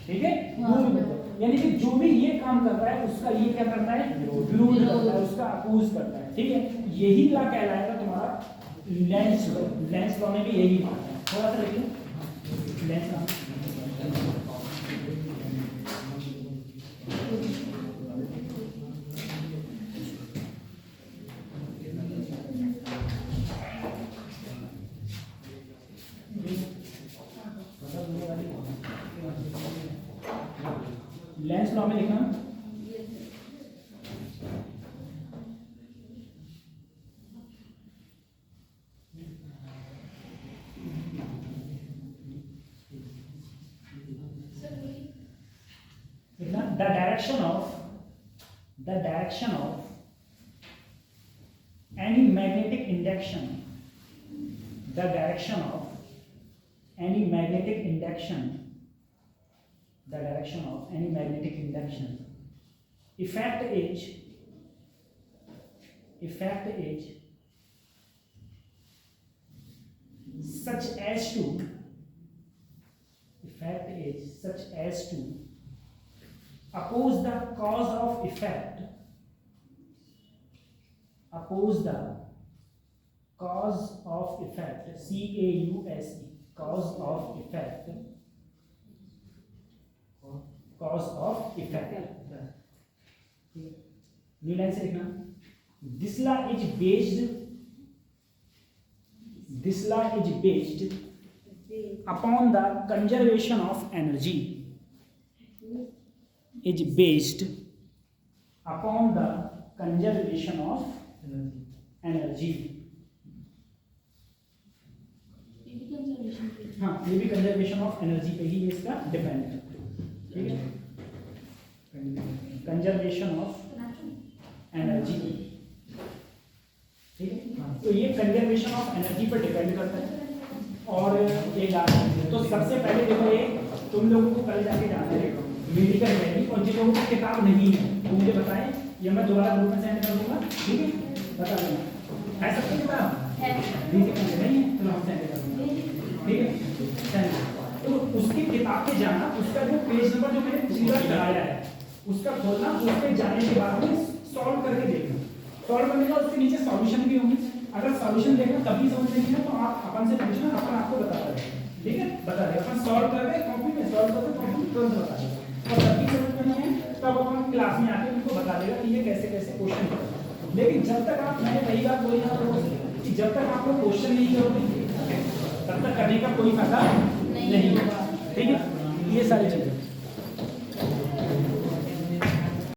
[SPEAKER 3] ठीक है, दूर भी मत जाओ। यानी कि जो भी ये काम कर रहा है उसका ये क्या करता है, विरोध करता है, उसका अपोज करता है, ठीक है। यही लॉ कहलाएगा तुम्हारा लेंस लॉ। लेंस लॉ में भी यही बात है, थोड़ा सा देखिए लेंस लॉ। लेंस लॉ में लिखना the direction of any magnetic induction, the direction of any magnetic induction, the direction of any magnetic induction, effect is such as to oppose the cause of effect, oppose the cause of effect, C-A-U-S-E, cause of effect, cause of effect. New line से लिखना, this law is based upon the conservation of energy, is based upon the conservation of energy. हाँ, ये भी conservation of energy पे ही इसका depend है, ठीक है, कंजर्वेशन ऑफ एनर्जी, ठीक है। तो ये कंजर्वेशन ऑफ एनर्जी पर डिपेंड करता है। और एक तो सबसे पहले देखो, ये तुम लोगों को कल जाके जाना है मेडिकल वैल्यू, और जिन लोगों की किताब नहीं है वो मुझे बताएं, ये मैं दोबारा ग्रुप में सेंड कर दूंगा, ठीक है, बता देना है सबकी किताब नहीं है तो हम सेंड कर दूंगा, ठीक है। तो उसकी किताब पे जाना, उसका जो पेज नंबर जो मैंने पिछली बार लगाया है उसका खोलना, उस पे जाने के बाद में सॉल्व करके देखना, सॉल्व करने के बाद उसके नीचे सॉल्यूशन भी होंगे, अगर सॉल्यूशन देखना तभी समझ लेंगे ना, तो आप अपन से पूछना, अपन आपको बता देंगे, ठीक है, बता देंगे, अपन सॉल्व करके कॉपी में सॉल्व करके कॉपी में तुरंत बता देंगे, और तभी समझ में नहीं है तब अपन क्लास में आके उनको बता देगा कि ये कैसे कैसे क्वेश्चन करना। लेकिन जब तक आप, मैंने पहली बात बोली ना कि जब तक आप लोग क्वेश्चन नहीं करोगे तब तक करने का कोई फायदा नहीं होगा, ठीक है, ये सारी चीजें।